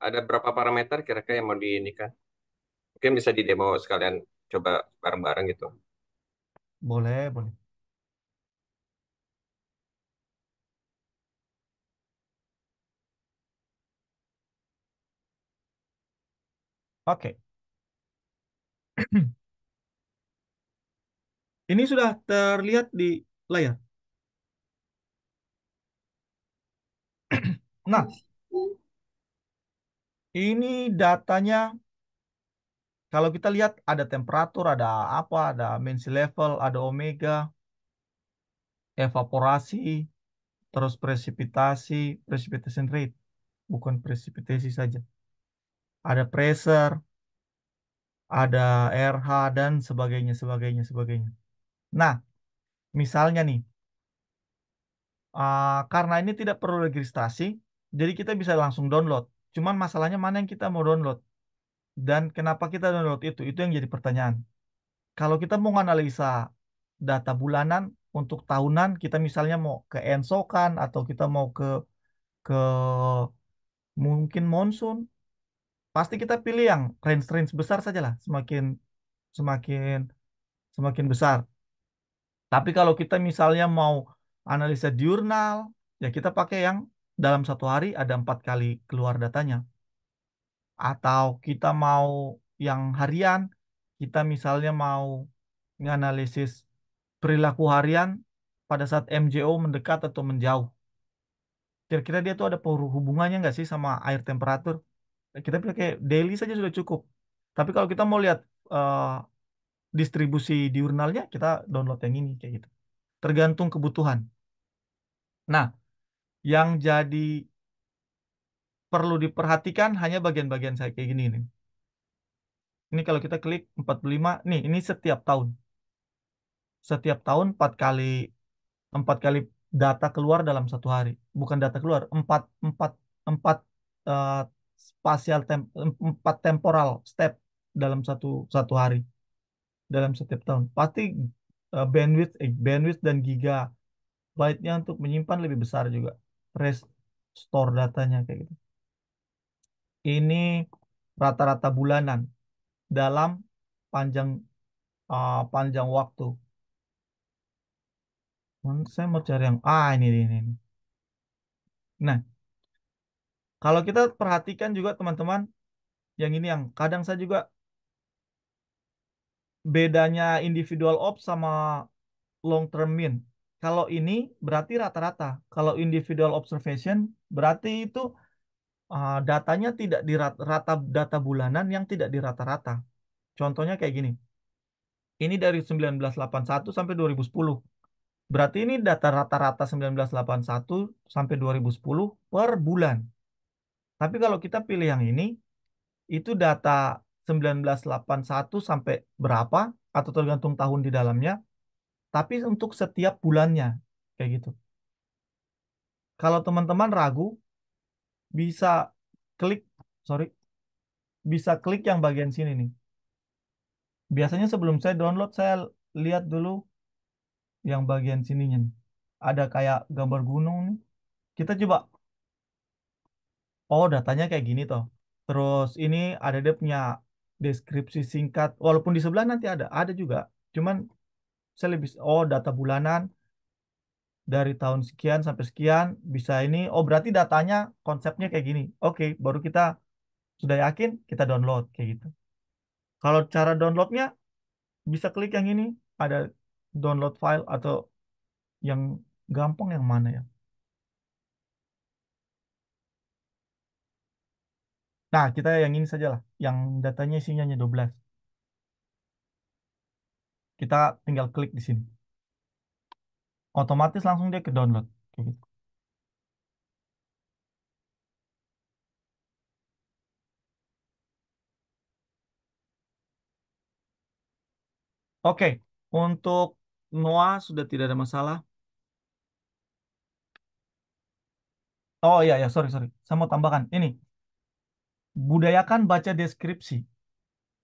Speaker 7: Ada berapa parameter kira-kira yang mau diinikan? Mungkin bisa di demo sekalian coba bareng-bareng gitu.
Speaker 4: Boleh, boleh. Oke. Ini sudah terlihat di layar. Nah, ini datanya. Kalau kita lihat ada temperatur, ada apa, ada main sea level, ada omega, evaporasi, terus presipitasi, precipitation rate, bukan presipitasi saja. Ada pressure, ada RH dan sebagainya, sebagainya, sebagainya. Nah, misalnya nih, karena ini tidak perlu registrasi, jadi kita bisa langsung download. Cuman masalahnya mana yang kita mau download dan kenapa kita download itu yang jadi pertanyaan. Kalau kita mau analisa data bulanan untuk tahunan, kita misalnya mau ke ensokan atau kita mau ke mungkin monsun, pasti kita pilih yang range-range besar saja lah, semakin semakin semakin besar. Tapi kalau kita misalnya mau analisa diurnal, ya kita pakai yang dalam satu hari ada 4 kali keluar datanya. Atau kita mau yang harian, kita misalnya mau menganalisis perilaku harian pada saat MJO mendekat atau menjauh. Kira-kira dia tuh ada hubungannya nggak sih sama air temperatur? Kita pakai daily saja sudah cukup. Tapi kalau kita mau lihat eh, distribusi diurnalnya, kita download yang ini kayak gitu. Tergantung kebutuhan. Nah, yang jadi perlu diperhatikan hanya bagian-bagian saya kayak gini nih. Ini kalau kita klik 45, nih ini setiap tahun. Setiap tahun 4 kali data keluar dalam satu hari. Bukan data keluar, empat eh, empat temporal step dalam satu satu hari, dalam setiap tahun. Pasti bandwidth dan gigabyte-nya untuk menyimpan lebih besar juga. Restore datanya kayak gitu. Ini rata-rata bulanan dalam panjang panjang waktu. Saya mau cari yang ini. Nah, kalau kita perhatikan juga teman-teman, yang ini yang kadang saya juga bedanya individual ops sama long term mean. Kalau ini berarti rata-rata. Kalau individual observation berarti itu datanya tidak di rata data bulanan yang tidak di rata-rata. Contohnya kayak gini. Ini dari 1981 sampai 2010. Berarti ini data rata-rata 1981 sampai 2010 per bulan. Tapi kalau kita pilih yang ini, itu data 1981 sampai berapa, atau tergantung tahun di dalamnya, tapi untuk setiap bulannya, kayak gitu. Kalau teman-teman ragu, bisa klik, sorry, bisa klik yang bagian sini nih. Biasanya sebelum saya download, saya lihat dulu yang bagian sininya nih. Ada kayak gambar gunung nih. Kita coba, oh datanya kayak gini toh. Terus ini ada dia punya deskripsi singkat, walaupun di sebelah nanti ada juga. Cuman saya lebih, oh data bulanan dari tahun sekian sampai sekian bisa ini. Oh berarti datanya konsepnya kayak gini. Oke, baru kita sudah yakin kita download kayak gitu. Kalau cara downloadnya bisa klik yang ini, ada download file atau yang Gampang yang mana ya? Nah, kita yang ini saja lah. Yang datanya isinya hanya 12. Kita tinggal klik di sini. Otomatis langsung dia ke download. Kayak gitu. Oke, untuk Noah sudah tidak ada masalah. Oh iya, ya, sorry, sorry. Saya mau tambahkan. Ini, budayakan baca deskripsi.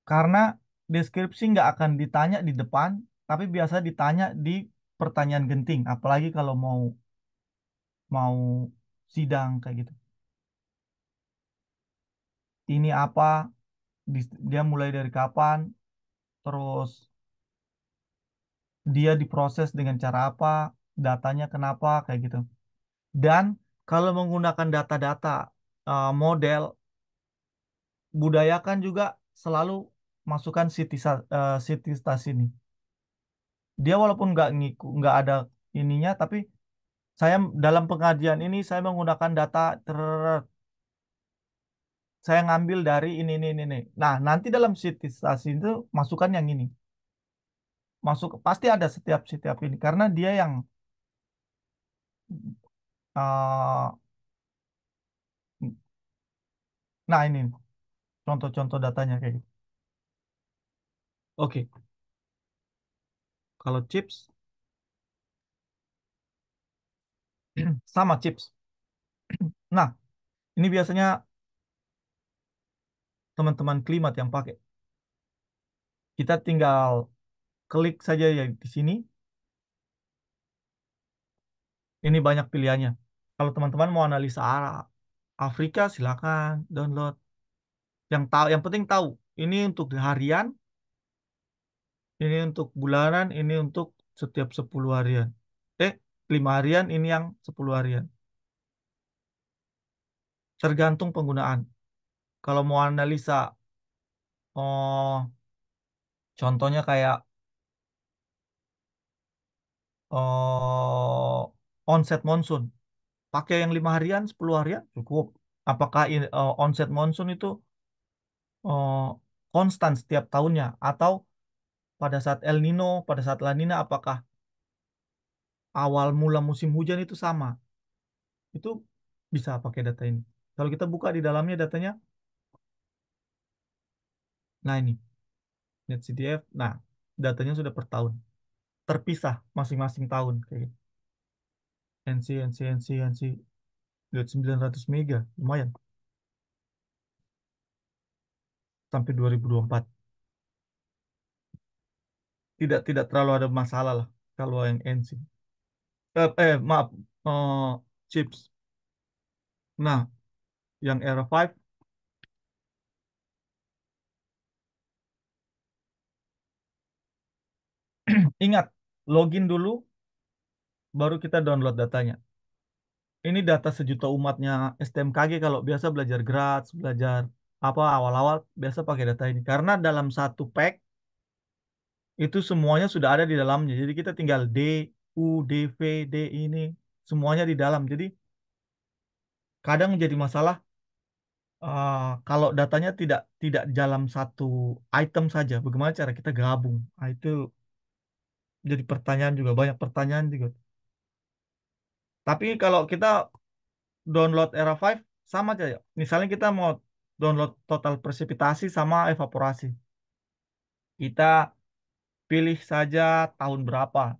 Speaker 4: Karena deskripsi nggak akan ditanya di depan, tapi biasa ditanya di pertanyaan genting. Apalagi kalau mau mau sidang kayak gitu. Ini apa? Dia mulai dari kapan? Terus dia diproses dengan cara apa? Datanya kenapa? Kayak gitu. Dan kalau menggunakan data-data model, budayakan juga selalu masukkan sitistas ini. Dia walaupun nggak ada ininya, tapi saya dalam pengajian ini saya menggunakan data saya ngambil dari ini. Nah, nanti dalam sitistas itu masukkan yang ini. Masuk pasti ada setiap setiap ini karena dia yang uh, nah ini contoh-contoh datanya kayak gitu. Oke, kalau chips sama chips. Nah, ini biasanya teman-teman klimat yang pakai. Kita tinggal klik saja ya di sini. Ini banyak pilihannya. Kalau teman-teman mau analisa Afrika, silakan download. Yang tahu, yang penting tahu. Ini untuk harian, ini untuk bulanan, ini untuk setiap 10 harian. 5 harian, ini yang 10 harian. Tergantung penggunaan. Kalau mau analisa, oh, contohnya kayak onset monsoon. Pakai yang 5 harian, 10 harian cukup. Apakah onset monsoon itu oh, konstan setiap tahunnya atau pada saat El Nino, pada saat La Nina, apakah awal mula musim hujan itu sama? Itu bisa pakai data ini. Kalau kita buka di dalamnya datanya, nah ini NetCDF, nah datanya sudah per tahun, terpisah masing-masing tahun kayak gitu. NC, lihat 900 mega, lumayan sampai 2024. Tidak terlalu ada masalah lah kalau yang NC. Maaf, chips. Nah, yang Era 5 ingat login dulu baru kita download datanya. Ini data sejuta umatnya STMKG kalau biasa belajar grad, belajar apa awal-awal biasa pakai data ini. Karena dalam satu pack itu semuanya sudah ada di dalamnya. Jadi kita tinggal D, U, DV, D ini semuanya di dalam. Jadi kadang menjadi masalah kalau datanya tidak tidak dalam satu item saja. Bagaimana cara kita gabung? Nah, itu jadi pertanyaan juga banyak pertanyaan juga. Tapi kalau kita download Era 5 sama aja ya. Misalnya kita mau download total presipitasi sama evaporasi. Kita pilih saja tahun berapa.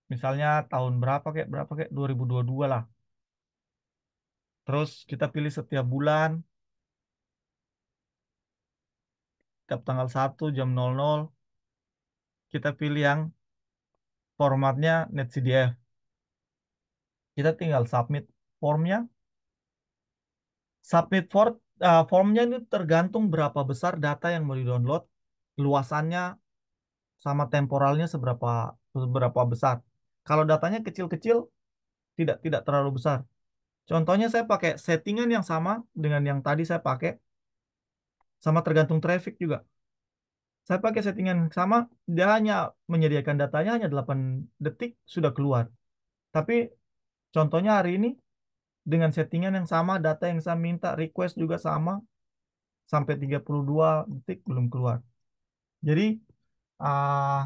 Speaker 4: Misalnya tahun berapa kayak 2022 lah. Terus kita pilih setiap bulan, setiap tanggal 1 jam 00, kita pilih yang formatnya NetCDF. Kita tinggal submit formnya. Formnya itu tergantung berapa besar data yang mau di-download, luasannya sama temporalnya seberapa besar. Kalau datanya kecil-kecil, tidak terlalu besar. Contohnya saya pakai settingan yang sama dengan yang tadi saya pakai, sama tergantung traffic juga. Saya pakai settingan yang sama, dia hanya menyediakan datanya hanya 8 detik sudah keluar. Tapi contohnya hari ini dengan settingan yang sama, data yang saya minta, request juga sama, sampai 32 detik belum keluar. Jadi ah,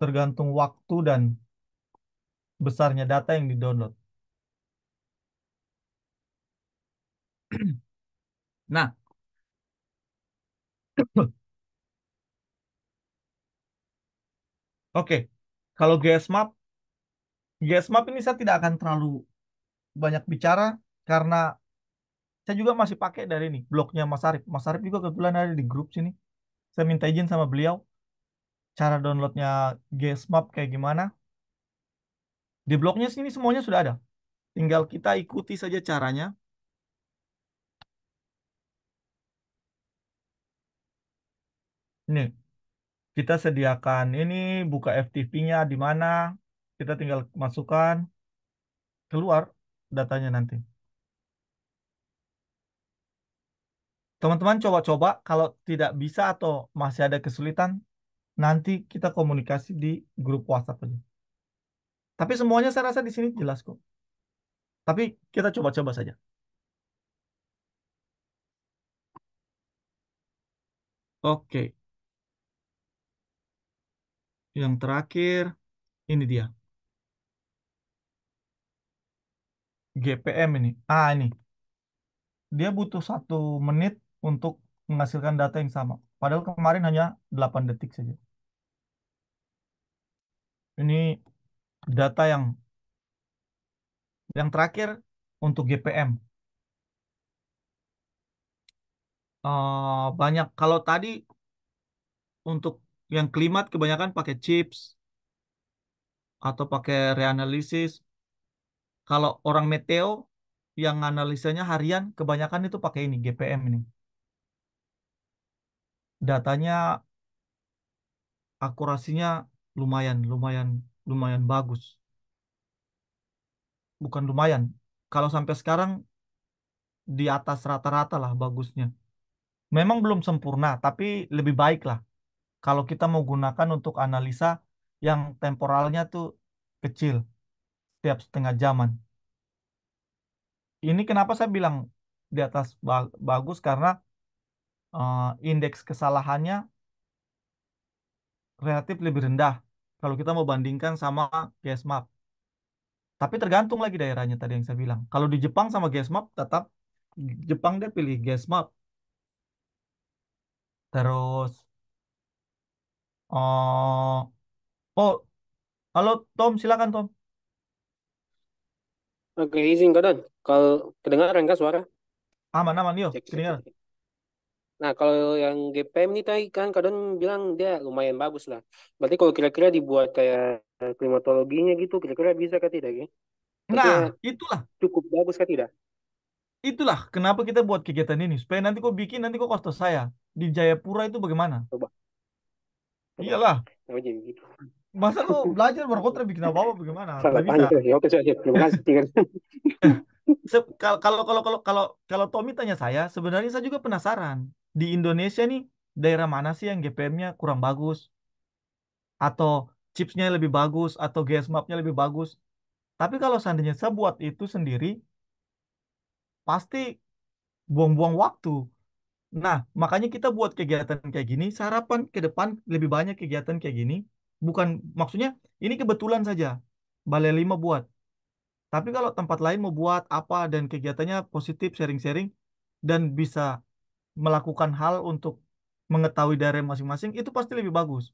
Speaker 4: tergantung waktu dan besarnya data yang di-download. Nah, oke. Kalau GSMap ini saya tidak akan terlalu banyak bicara karena saya juga masih pakai dari ini blognya Mas Arif. Mas Arif juga kebetulan ada di grup sini. Saya minta izin sama beliau cara downloadnya GSMap kayak gimana. Di blognya sini semuanya sudah ada. Tinggal kita ikuti saja caranya. Nih, kita sediakan ini, buka FTP-nya di mana. Kita tinggal masukkan, keluar datanya nanti. Teman-teman coba-coba, kalau tidak bisa atau masih ada kesulitan, nanti kita komunikasi di grup WhatsApp aja. Tapi semuanya saya rasa di sini jelas kok. Tapi kita coba-coba saja. Oke, yang terakhir ini dia. GPM ini. Ini. Dia butuh 1 menit untuk menghasilkan data yang sama. Padahal kemarin hanya 8 detik saja. Ini data yang terakhir untuk GPM. Banyak. Kalau tadi untuk yang klimat kebanyakan pakai chips atau pakai reanalisis. Kalau orang meteo yang analisanya harian kebanyakan itu pakai ini GPM ini. Datanya akurasinya lumayan lumayan lumayan bagus. Bukan lumayan. Kalau sampai sekarang di atas rata-rata lah bagusnya. Memang belum sempurna, tapi lebih baik lah. Kalau kita mau gunakan untuk analisa yang temporalnya tuh kecil, tiap setengah jaman. Ini kenapa saya bilang di atas bagus karena indeks kesalahannya relatif lebih rendah kalau kita mau bandingkan sama GSMap. Tapi tergantung lagi daerahnya tadi yang saya bilang. Kalau di Jepang sama GSMap tetap Jepang dia pilih GSMap. Terus oh oh halo Tom, silakan Tom.
Speaker 5: Oke, izin Kak Don. Kalau kedengaran kan suara?
Speaker 4: Aman aman yuk,
Speaker 5: Cek, cek, cek.
Speaker 4: kedengaran.
Speaker 5: Nah, kalau yang GPM ini tadi kan Kak Don bilang dia lumayan bagus lah. Berarti kalau kira-kira dibuat kayak klimatologinya gitu, kira-kira bisa kah tidak ya? Maksudnya
Speaker 4: Nah,
Speaker 5: cukup bagus kah tidak?
Speaker 4: itulah kenapa kita buat kegiatan ini supaya nanti kau bikin nanti kau kasih saya di Jayapura itu bagaimana?
Speaker 5: Coba, coba.
Speaker 4: Iyalah,
Speaker 5: Coba jadi gitu.
Speaker 4: masa kau belajar baru kau bikin apa-apa bagaimana?
Speaker 5: Salah
Speaker 4: Tidak bisa.
Speaker 5: tanya tuh. Ya, oke, siap, siap. Terima kasih.
Speaker 4: Kalau Tommy tanya saya, sebenarnya saya juga penasaran. Di Indonesia nih, daerah mana sih yang GPM-nya kurang bagus? Atau chipsnya lebih bagus? Atau GSMAP-nya lebih bagus? Tapi kalau seandainya saya buat itu sendiri, pasti buang-buang waktu. Nah, makanya kita buat kegiatan kayak gini, sarapan ke depan lebih banyak kegiatan kayak gini. Bukan, maksudnya ini kebetulan saja. Balai Lima buat. Tapi kalau tempat lain mau buat apa dan kegiatannya positif, sharing-sharing, dan bisa melakukan hal untuk mengetahui daerah masing-masing itu pasti lebih bagus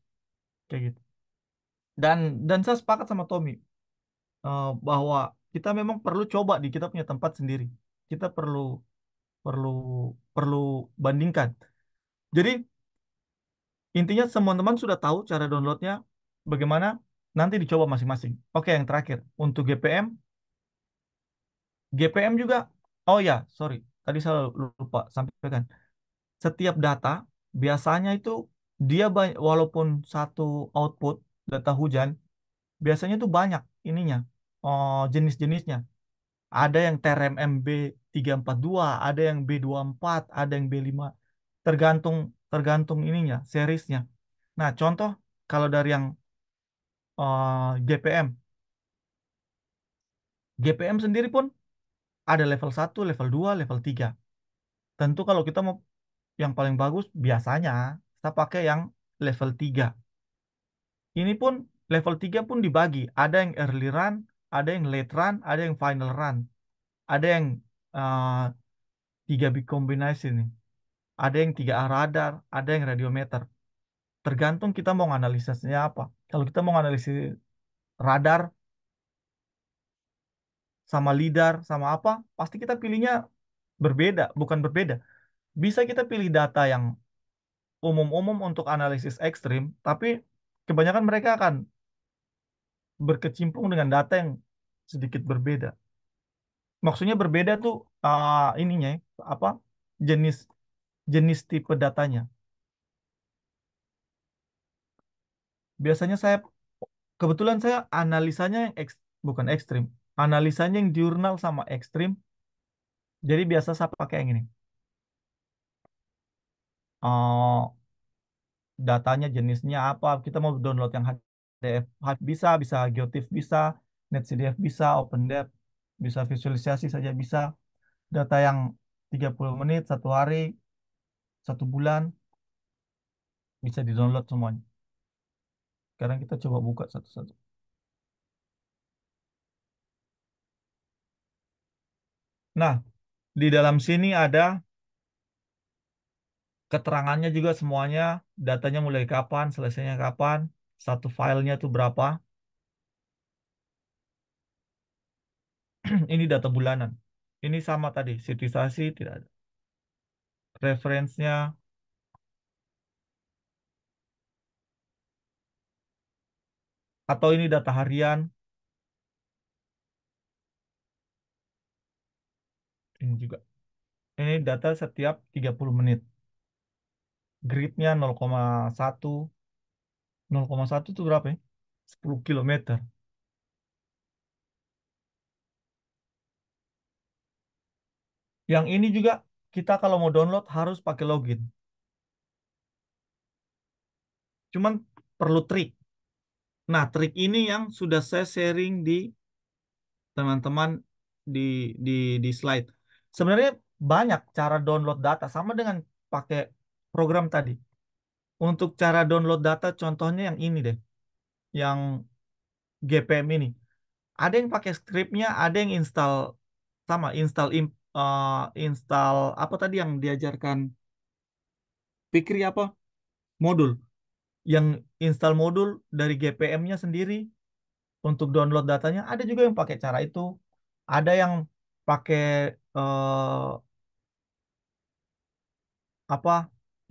Speaker 4: kayak gitu. Dan saya sepakat sama Tommy bahwa kita memang perlu coba di kita punya tempat sendiri. Kita perlu perlu perlu bandingkan. Jadi intinya semua teman sudah tahu cara downloadnya bagaimana, nanti dicoba masing-masing. Oke, yang terakhir untuk GPM juga. Oh ya, sorry, tadi saya lupa sampaikan. Setiap data biasanya itu dia banyak, walaupun satu output data hujan biasanya itu banyak ininya, jenis-jenisnya. Ada yang TRMM B342, ada yang B24, ada yang B5, tergantung tergantung ininya seriesnya. Nah, contoh kalau dari yang GPM. GPM sendiri pun ada level 1, level 2, level 3. Tentu kalau kita mau yang paling bagus, biasanya kita pakai yang level 3. Ini pun level 3 pun dibagi. Ada yang early run, ada yang late run, ada yang final run. Ada yang uh, 3 bit combination nih. Ada yang 3A radar, ada yang radiometer. Tergantung kita mau analisisnya apa. Kalau kita mau analisis radar sama lidar sama apa, pasti kita pilihnya berbeda, bukan berbeda. Bisa kita pilih data yang umum-umum untuk analisis ekstrim, tapi kebanyakan mereka akan berkecimpung dengan data yang sedikit berbeda. Maksudnya berbeda tuh ininya ya, apa jenis jenis tipe datanya. Biasanya saya kebetulan saya analisanya yang bukan ekstrim, analisanya yang diurnal sama ekstrim. Jadi biasa saya pakai yang ini. Oh, datanya jenisnya apa? Kita mau download yang HDF bisa, bisa GeoTIFF bisa, NetCDF bisa, OpenDepth bisa, visualisasi saja bisa. Data yang 30 menit, 1 hari, 1 bulan bisa di-download semuanya. Sekarang kita coba buka satu-satu. Nah, di dalam sini ada keterangannya juga semuanya, datanya mulai kapan, selesainya kapan, satu filenya itu berapa. Ini data bulanan. Ini sama tadi, situasi tidak ada. Referensinya, atau ini data harian, ini juga. Ini data setiap 30 menit. Gridnya 0,1. 0,1 itu berapa ya? 10 kilometer. Yang ini juga kita kalau mau download harus pakai login. Cuman perlu trik. Nah, trik ini yang sudah saya sharing di teman-teman di di di slide. Sebenarnya banyak cara download data sama dengan pakai program tadi. Untuk cara download data contohnya yang ini deh, yang GPM ini. Ada yang pakai scriptnya, ada yang install sama install apa tadi yang diajarkan Fikri apa modul, yang install modul dari GPM-nya sendiri untuk download datanya. Ada juga yang pakai cara itu. Ada yang pakai eh, apa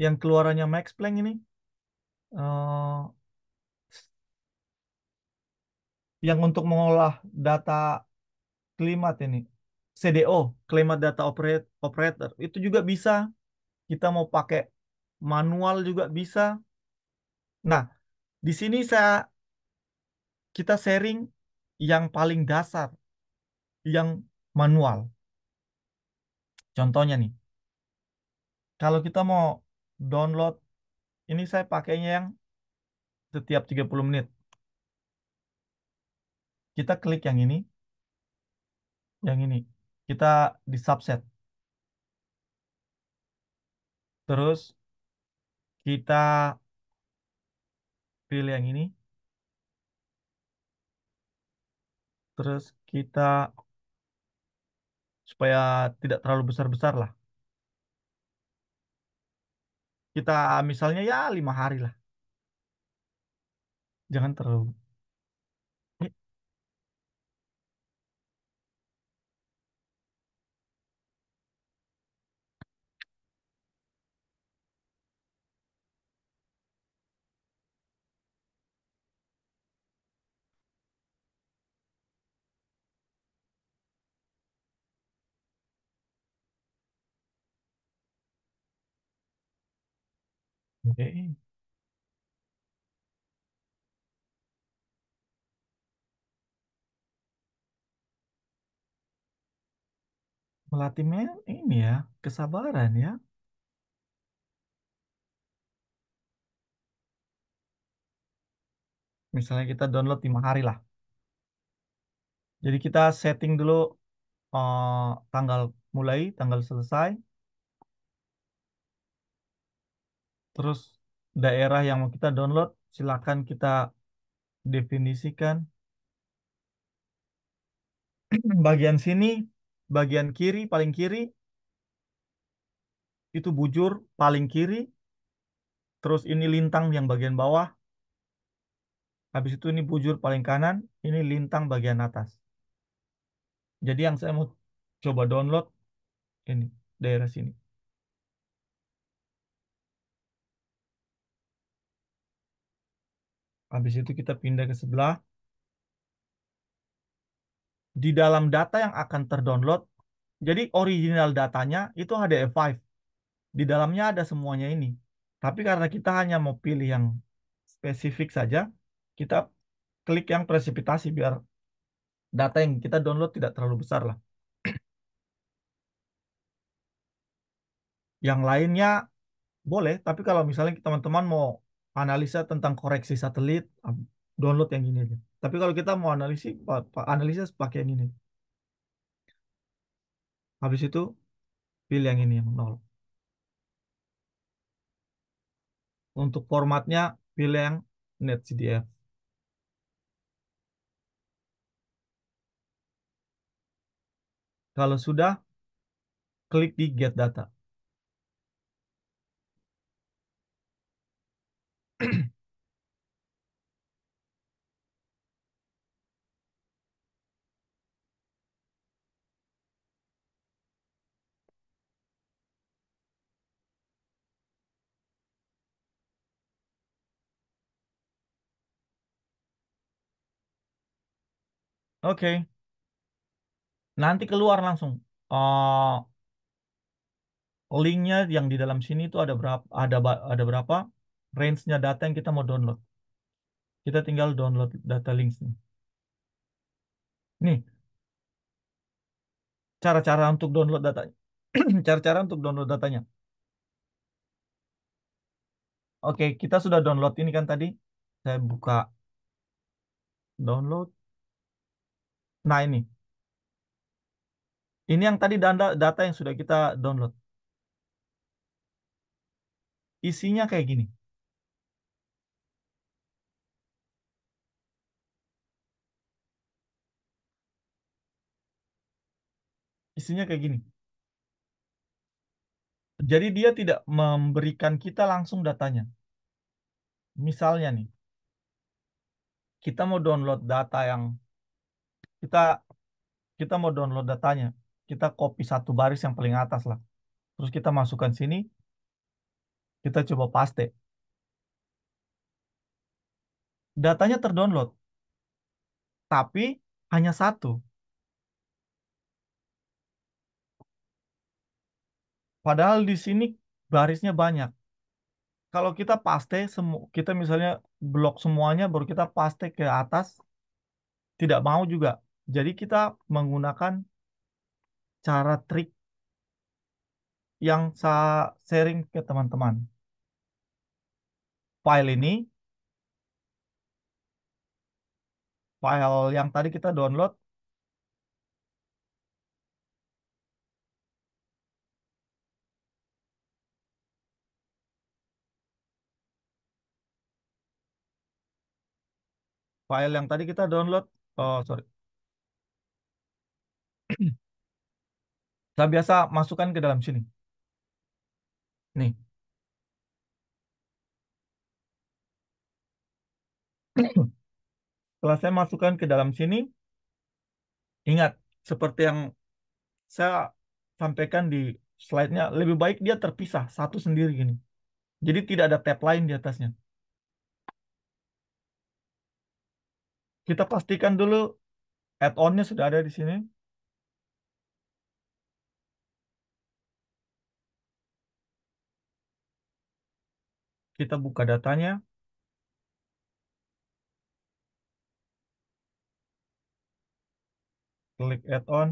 Speaker 4: yang keluarannya Max Planck ini, eh, yang untuk mengolah data klimat ini, CDO, Climate Data Operator, itu juga bisa. Kita mau pakai manual juga bisa. Nah, di sini kita sharing yang paling dasar, yang manual. Contohnya nih, kalau kita mau download, ini saya pakainya yang setiap 30 menit. Kita klik yang ini. Kita di subset. Terus kita pilih yang ini. Terus kita, supaya tidak terlalu besar-besar lah. Kita misalnya ya 5 hari lah. Jangan terlalu. Oke. Melatih ini ya, kesabaran ya. Misalnya kita download 5 hari lah. Jadi kita setting dulu tanggal mulai, tanggal selesai, terus daerah yang mau kita download, silakan kita definisikan. Bagian sini, bagian kiri, paling kiri, itu bujur paling kiri, terus ini lintang yang bagian bawah, habis itu ini bujur paling kanan, ini lintang bagian atas. Jadi yang saya mau coba download ini, daerah sini. Habis itu kita pindah ke sebelah. Di dalam data yang akan terdownload, jadi original datanya itu HDF5. Di dalamnya ada semuanya ini. Tapi karena kita hanya mau pilih yang spesifik saja, kita klik yang presipitasi biar data yang kita download tidak terlalu besar lah. Yang lainnya boleh, tapi kalau misalnya teman-teman mau analisa tentang koreksi satelit, download yang ini aja. Tapi kalau kita mau analisis pakai yang ini. Habis itu pilih yang ini yang nol. Untuk formatnya pilih yang NetCDF. Kalau sudah, klik di Get Data. Oke, nanti keluar langsung. Oh, linknya yang di dalam sini itu ada berapa? Ada berapa? Range-nya data yang kita mau download. Kita tinggal download data links nih. Nih, cara-cara untuk download datanya. Cara-cara untuk download datanya. Oke, kita sudah download ini kan tadi. Saya buka download. Nah, ini. Ini yang tadi data yang sudah kita download. Isinya kayak gini. Isinya kayak gini. Jadi dia tidak memberikan kita langsung datanya. Misalnya nih, kita mau download data yang kita kita mau download datanya. Kita copy satu baris yang paling atas lah. Terus kita masukkan sini, kita coba paste. Datanya terdownload, tapi hanya satu. Padahal di sini barisnya banyak. Kalau kita paste, kita misalnya blok semuanya, baru kita paste ke atas, tidak mau juga. Jadi kita menggunakan cara trik yang saya sharing ke teman-teman. File ini, file yang tadi kita download, file yang tadi kita download, oh sorry, saya biasa masukkan ke dalam sini. Nih, setelah saya masukkan ke dalam sini, ingat, seperti yang saya sampaikan di slide-nya, lebih baik dia terpisah, satu sendiri gini. Jadi tidak ada tab lain di atasnya. Kita pastikan dulu add-on-nya sudah ada di sini. Kita buka datanya. Klik add-on.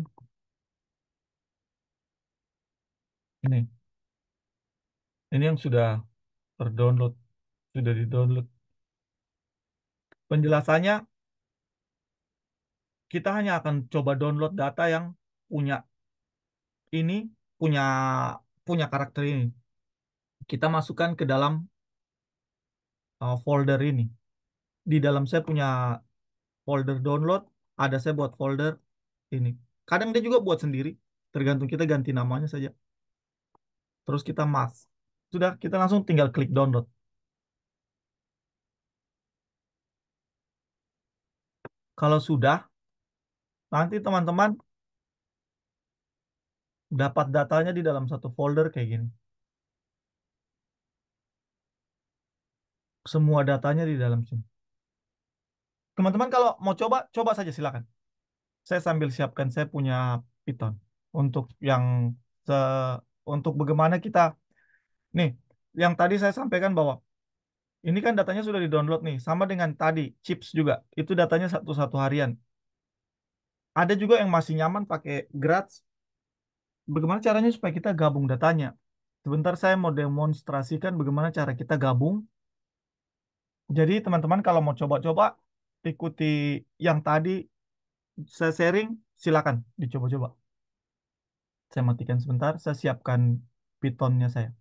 Speaker 4: Ini. Ini yang sudah terdownload. Sudah di-download. Penjelasannya, kita hanya akan coba download data yang punya ini, punya punya karakter ini. Kita masukkan ke dalam folder ini. Di dalam saya punya folder download, ada saya buat folder ini. Kadang dia juga buat sendiri, tergantung kita ganti namanya saja. Terus kita sudah, kita langsung tinggal klik download. Kalau sudah, nanti teman-teman dapat datanya di dalam satu folder kayak gini. Semua datanya di dalam sini. Teman-teman kalau mau coba, coba saja silakan. Saya sambil siapkan, saya punya Python untuk yang se untuk bagaimana kita nih, yang tadi saya sampaikan bahwa ini kan datanya sudah di-download nih, sama dengan tadi chips juga. Itu datanya satu harian. Ada juga yang masih nyaman pakai Graz. Bagaimana caranya supaya kita gabung datanya? Sebentar saya mau demonstrasikan bagaimana cara kita gabung. Jadi teman-teman kalau mau coba-coba ikuti yang tadi saya sharing, silakan dicoba-coba. Saya matikan sebentar, saya siapkan Pythonnya saya.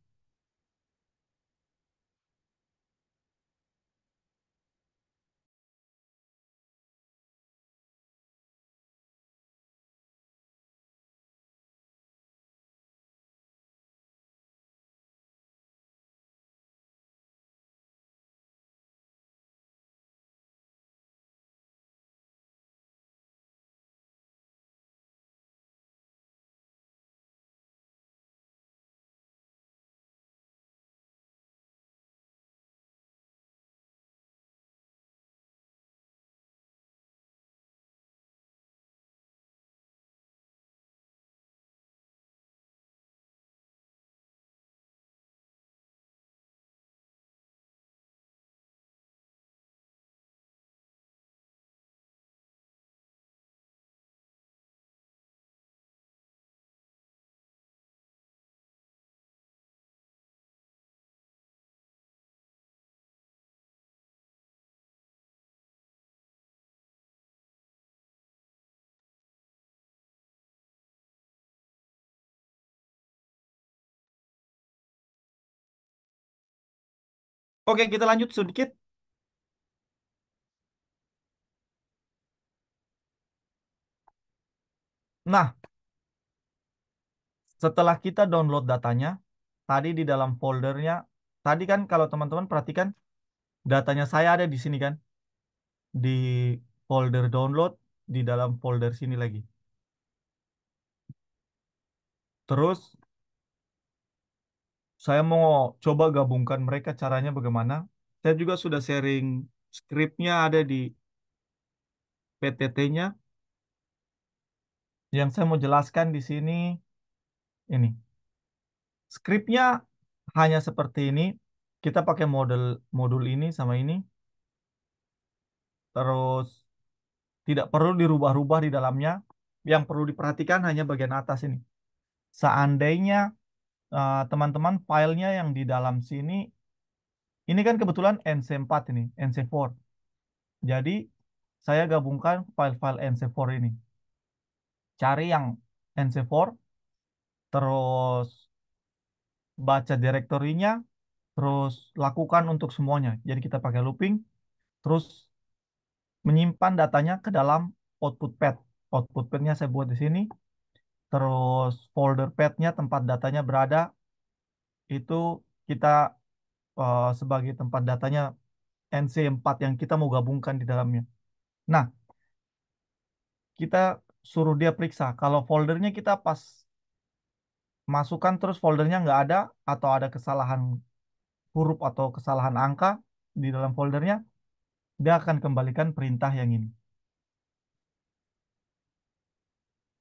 Speaker 4: Oke, kita lanjut sedikit. Nah, setelah kita download datanya, tadi di dalam foldernya, tadi kan kalau teman-teman perhatikan, datanya saya ada di sini kan, di folder download, di dalam folder sini lagi. Terus, saya mau coba gabungkan mereka caranya bagaimana. Saya juga sudah sharing scriptnya ada di PTT-nya. Yang saya mau jelaskan di sini, ini. Scriptnya hanya seperti ini. Kita pakai modul ini sama ini. Terus tidak perlu dirubah-rubah di dalamnya. Yang perlu diperhatikan hanya bagian atas ini. Seandainya teman-teman filenya yang di dalam sini, ini kan kebetulan NC4 ini, NC4. Jadi saya gabungkan file-file NC4 ini. Cari yang NC4, terus baca direktorinya, terus lakukan untuk semuanya. Jadi kita pakai looping, terus menyimpan datanya ke dalam output pad. Output padnya saya buat di sini. Terus folder padnya tempat datanya berada itu kita sebagai tempat datanya NC4 yang kita mau gabungkan di dalamnya. Nah, kita suruh dia periksa kalau foldernya kita pas masukkan terus foldernya nggak ada atau ada kesalahan huruf atau kesalahan angka di dalam foldernya, dia akan kembalikan perintah yang ini.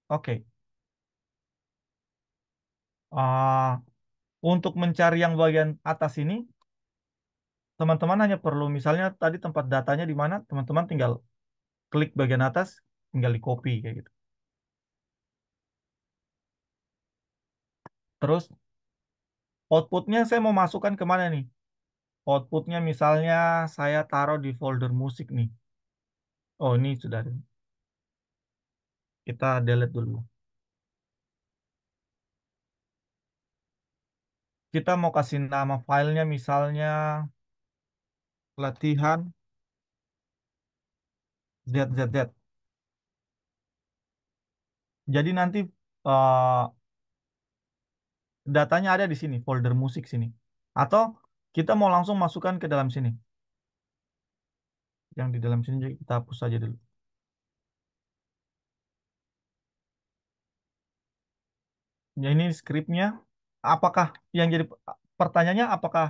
Speaker 4: Oke. Ah, untuk mencari yang bagian atas ini, teman-teman hanya perlu misalnya tadi tempat datanya di mana, teman-teman tinggal klik bagian atas, tinggal di copy kayak gitu. Terus outputnya saya mau masukkan kemana nih? Outputnya misalnya saya taruh di folder musik nih. Oh, ini sudah ada. Kita delete dulu. Kita mau kasih nama filenya misalnya latihan ZZZ. Jadi nanti eh, datanya ada di sini, folder musik sini. Atau kita mau langsung masukkan ke dalam sini. Yang di dalam sini jadi kita hapus saja dulu. Ya, ini skripnya. Apakah yang jadi pertanyaannya apakah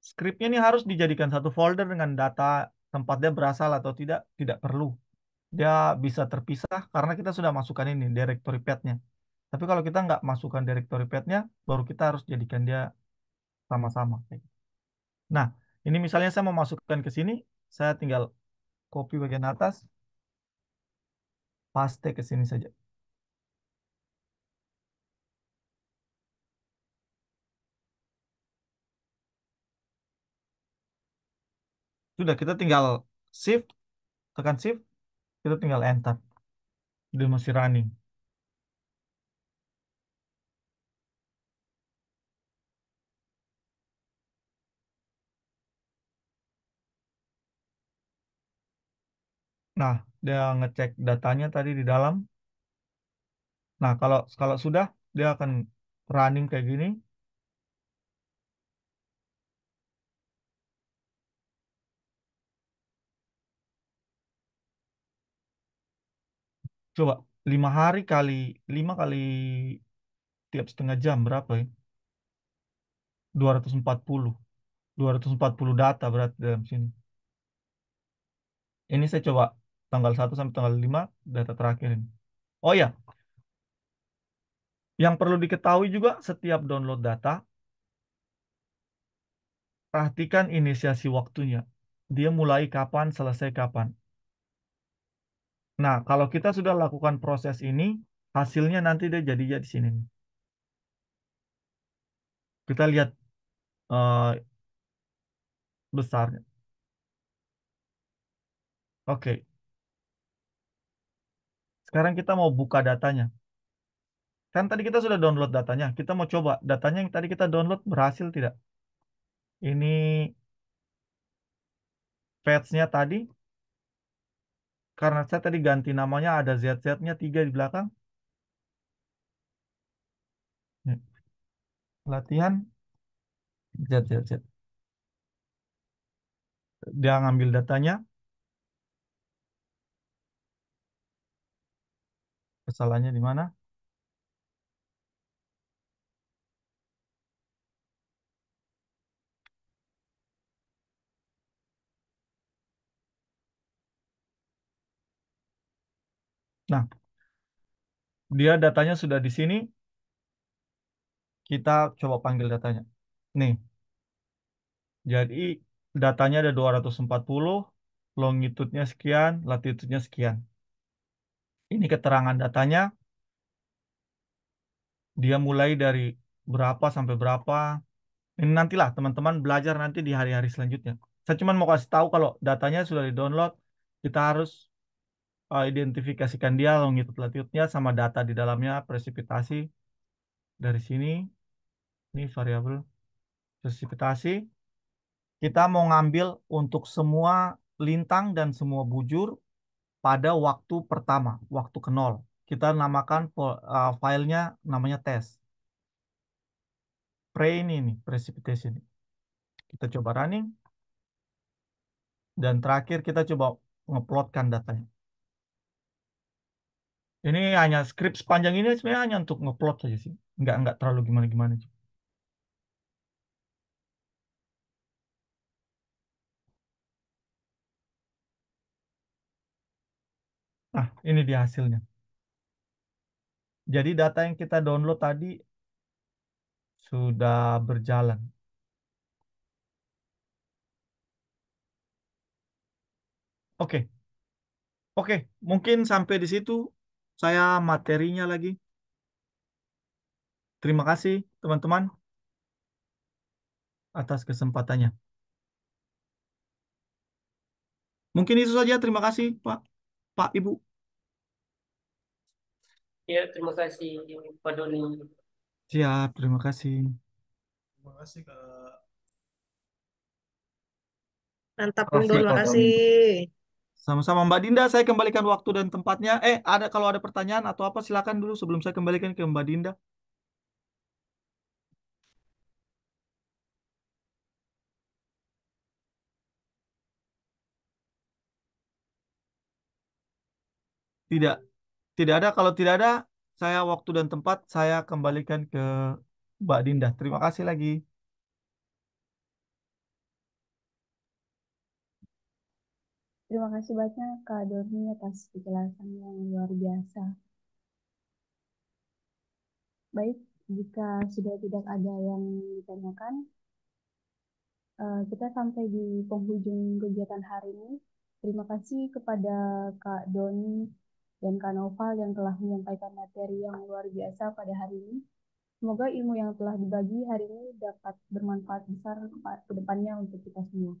Speaker 4: skripnya ini harus dijadikan satu folder dengan data tempat dia berasal atau tidak? Tidak perlu. Dia bisa terpisah karena kita sudah masukkan ini directory path-nya. Tapi kalau kita nggak masukkan directory path-nya, baru kita harus jadikan dia sama-sama. Nah, ini misalnya saya mau masukkan ke sini, saya tinggal copy bagian atas, paste ke sini saja. Sudah, kita tinggal shift, tekan shift, kita tinggal enter. Dia masih running. Nah, dia ngecek datanya tadi di dalam. Nah, kalau kalau sudah, dia akan running kayak gini. Coba 5 hari kali 5 kali tiap setengah jam berapa ya? 240. 240 data berarti dalam sini. Ini saya coba tanggal 1 sampai tanggal 5 data terakhir ini. Oh ya, yang perlu diketahui juga setiap download data, perhatikan inisiasi waktunya. Dia mulai kapan, selesai kapan. Nah, kalau kita sudah lakukan proses ini, hasilnya nanti dia jadinya di sini. Kita lihat besarnya. Oke, sekarang kita mau buka datanya. Kan tadi kita sudah download datanya. Kita mau coba datanya yang tadi kita download berhasil tidak. Ini patch-nya tadi, karena saya tadi ganti namanya, ada ZZ-nya 3 di belakang. Nih, latihan ZZZ. Dia ngambil datanya, kesalahannya di mana? Nah, dia datanya sudah di sini. Kita coba panggil datanya. Nih, jadi datanya ada 240, longitude-nya sekian, latitude-nya sekian. Ini keterangan datanya, dia mulai dari berapa sampai berapa. Ini nantilah teman-teman belajar nanti di hari-hari selanjutnya. Saya cuma mau kasih tahu kalau datanya sudah di-download, kita harus identifikasikan dia longitude latitude-nya sama data di dalamnya, presipitasi. Dari sini, ini variabel presipitasi. Kita mau ngambil untuk semua lintang dan semua bujur pada waktu pertama, waktu ke nol. Kita namakan filenya namanya tes. Ini nih, precipitation. Kita coba running. Dan terakhir kita coba ngeplotkan datanya. Ini hanya skrip sepanjang ini sebenarnya hanya untuk ngeplot saja sih. Nggak terlalu gimana-gimana. Nah, ini dia hasilnya. Jadi data yang kita download tadi sudah berjalan. Oke, oke. Mungkin sampai di situ saya materinya lagi. Terima kasih teman-teman atas kesempatannya. Mungkin itu saja. Terima kasih, Pak, Pak, Ibu.
Speaker 5: Ya, terima kasih Pak Doni.
Speaker 4: Siap, terima kasih.
Speaker 2: Terima kasih Kak.
Speaker 6: Mantap, Bung Don.
Speaker 3: Kasih Kak Doni.
Speaker 6: Makasih.
Speaker 4: Sama-sama Mbak Dinda, saya kembalikan waktu dan tempatnya. Kalau ada pertanyaan atau apa silakan dulu sebelum saya kembalikan ke Mbak Dinda. Tidak, tidak ada. Kalau tidak ada, saya waktu dan tempat saya kembalikan ke Mbak Dinda. Terima kasih lagi.
Speaker 1: Terima kasih banyak Kak Doni atas penjelasan yang luar biasa. Baik, jika sudah tidak ada yang ditanyakan, kita sampai di penghujung kegiatan hari ini. Terima kasih kepada Kak Doni dan Kak Noval yang telah menyampaikan materi yang luar biasa pada hari ini. Semoga ilmu yang telah dibagi hari ini dapat bermanfaat besar ke depannya untuk kita semua.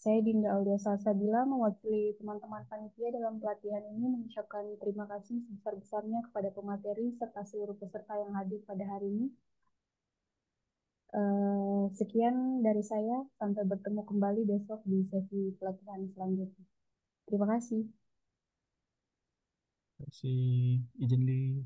Speaker 1: Saya Dinda Aulia Salsabila mewakili teman-teman panitia dalam pelatihan ini mengucapkan terima kasih sebesar-besarnya kepada pemateri serta seluruh peserta yang hadir pada hari ini. Sekian dari saya, sampai bertemu kembali besok di sesi pelatihan selanjutnya. Terima kasih.
Speaker 4: Terima kasih. Izin di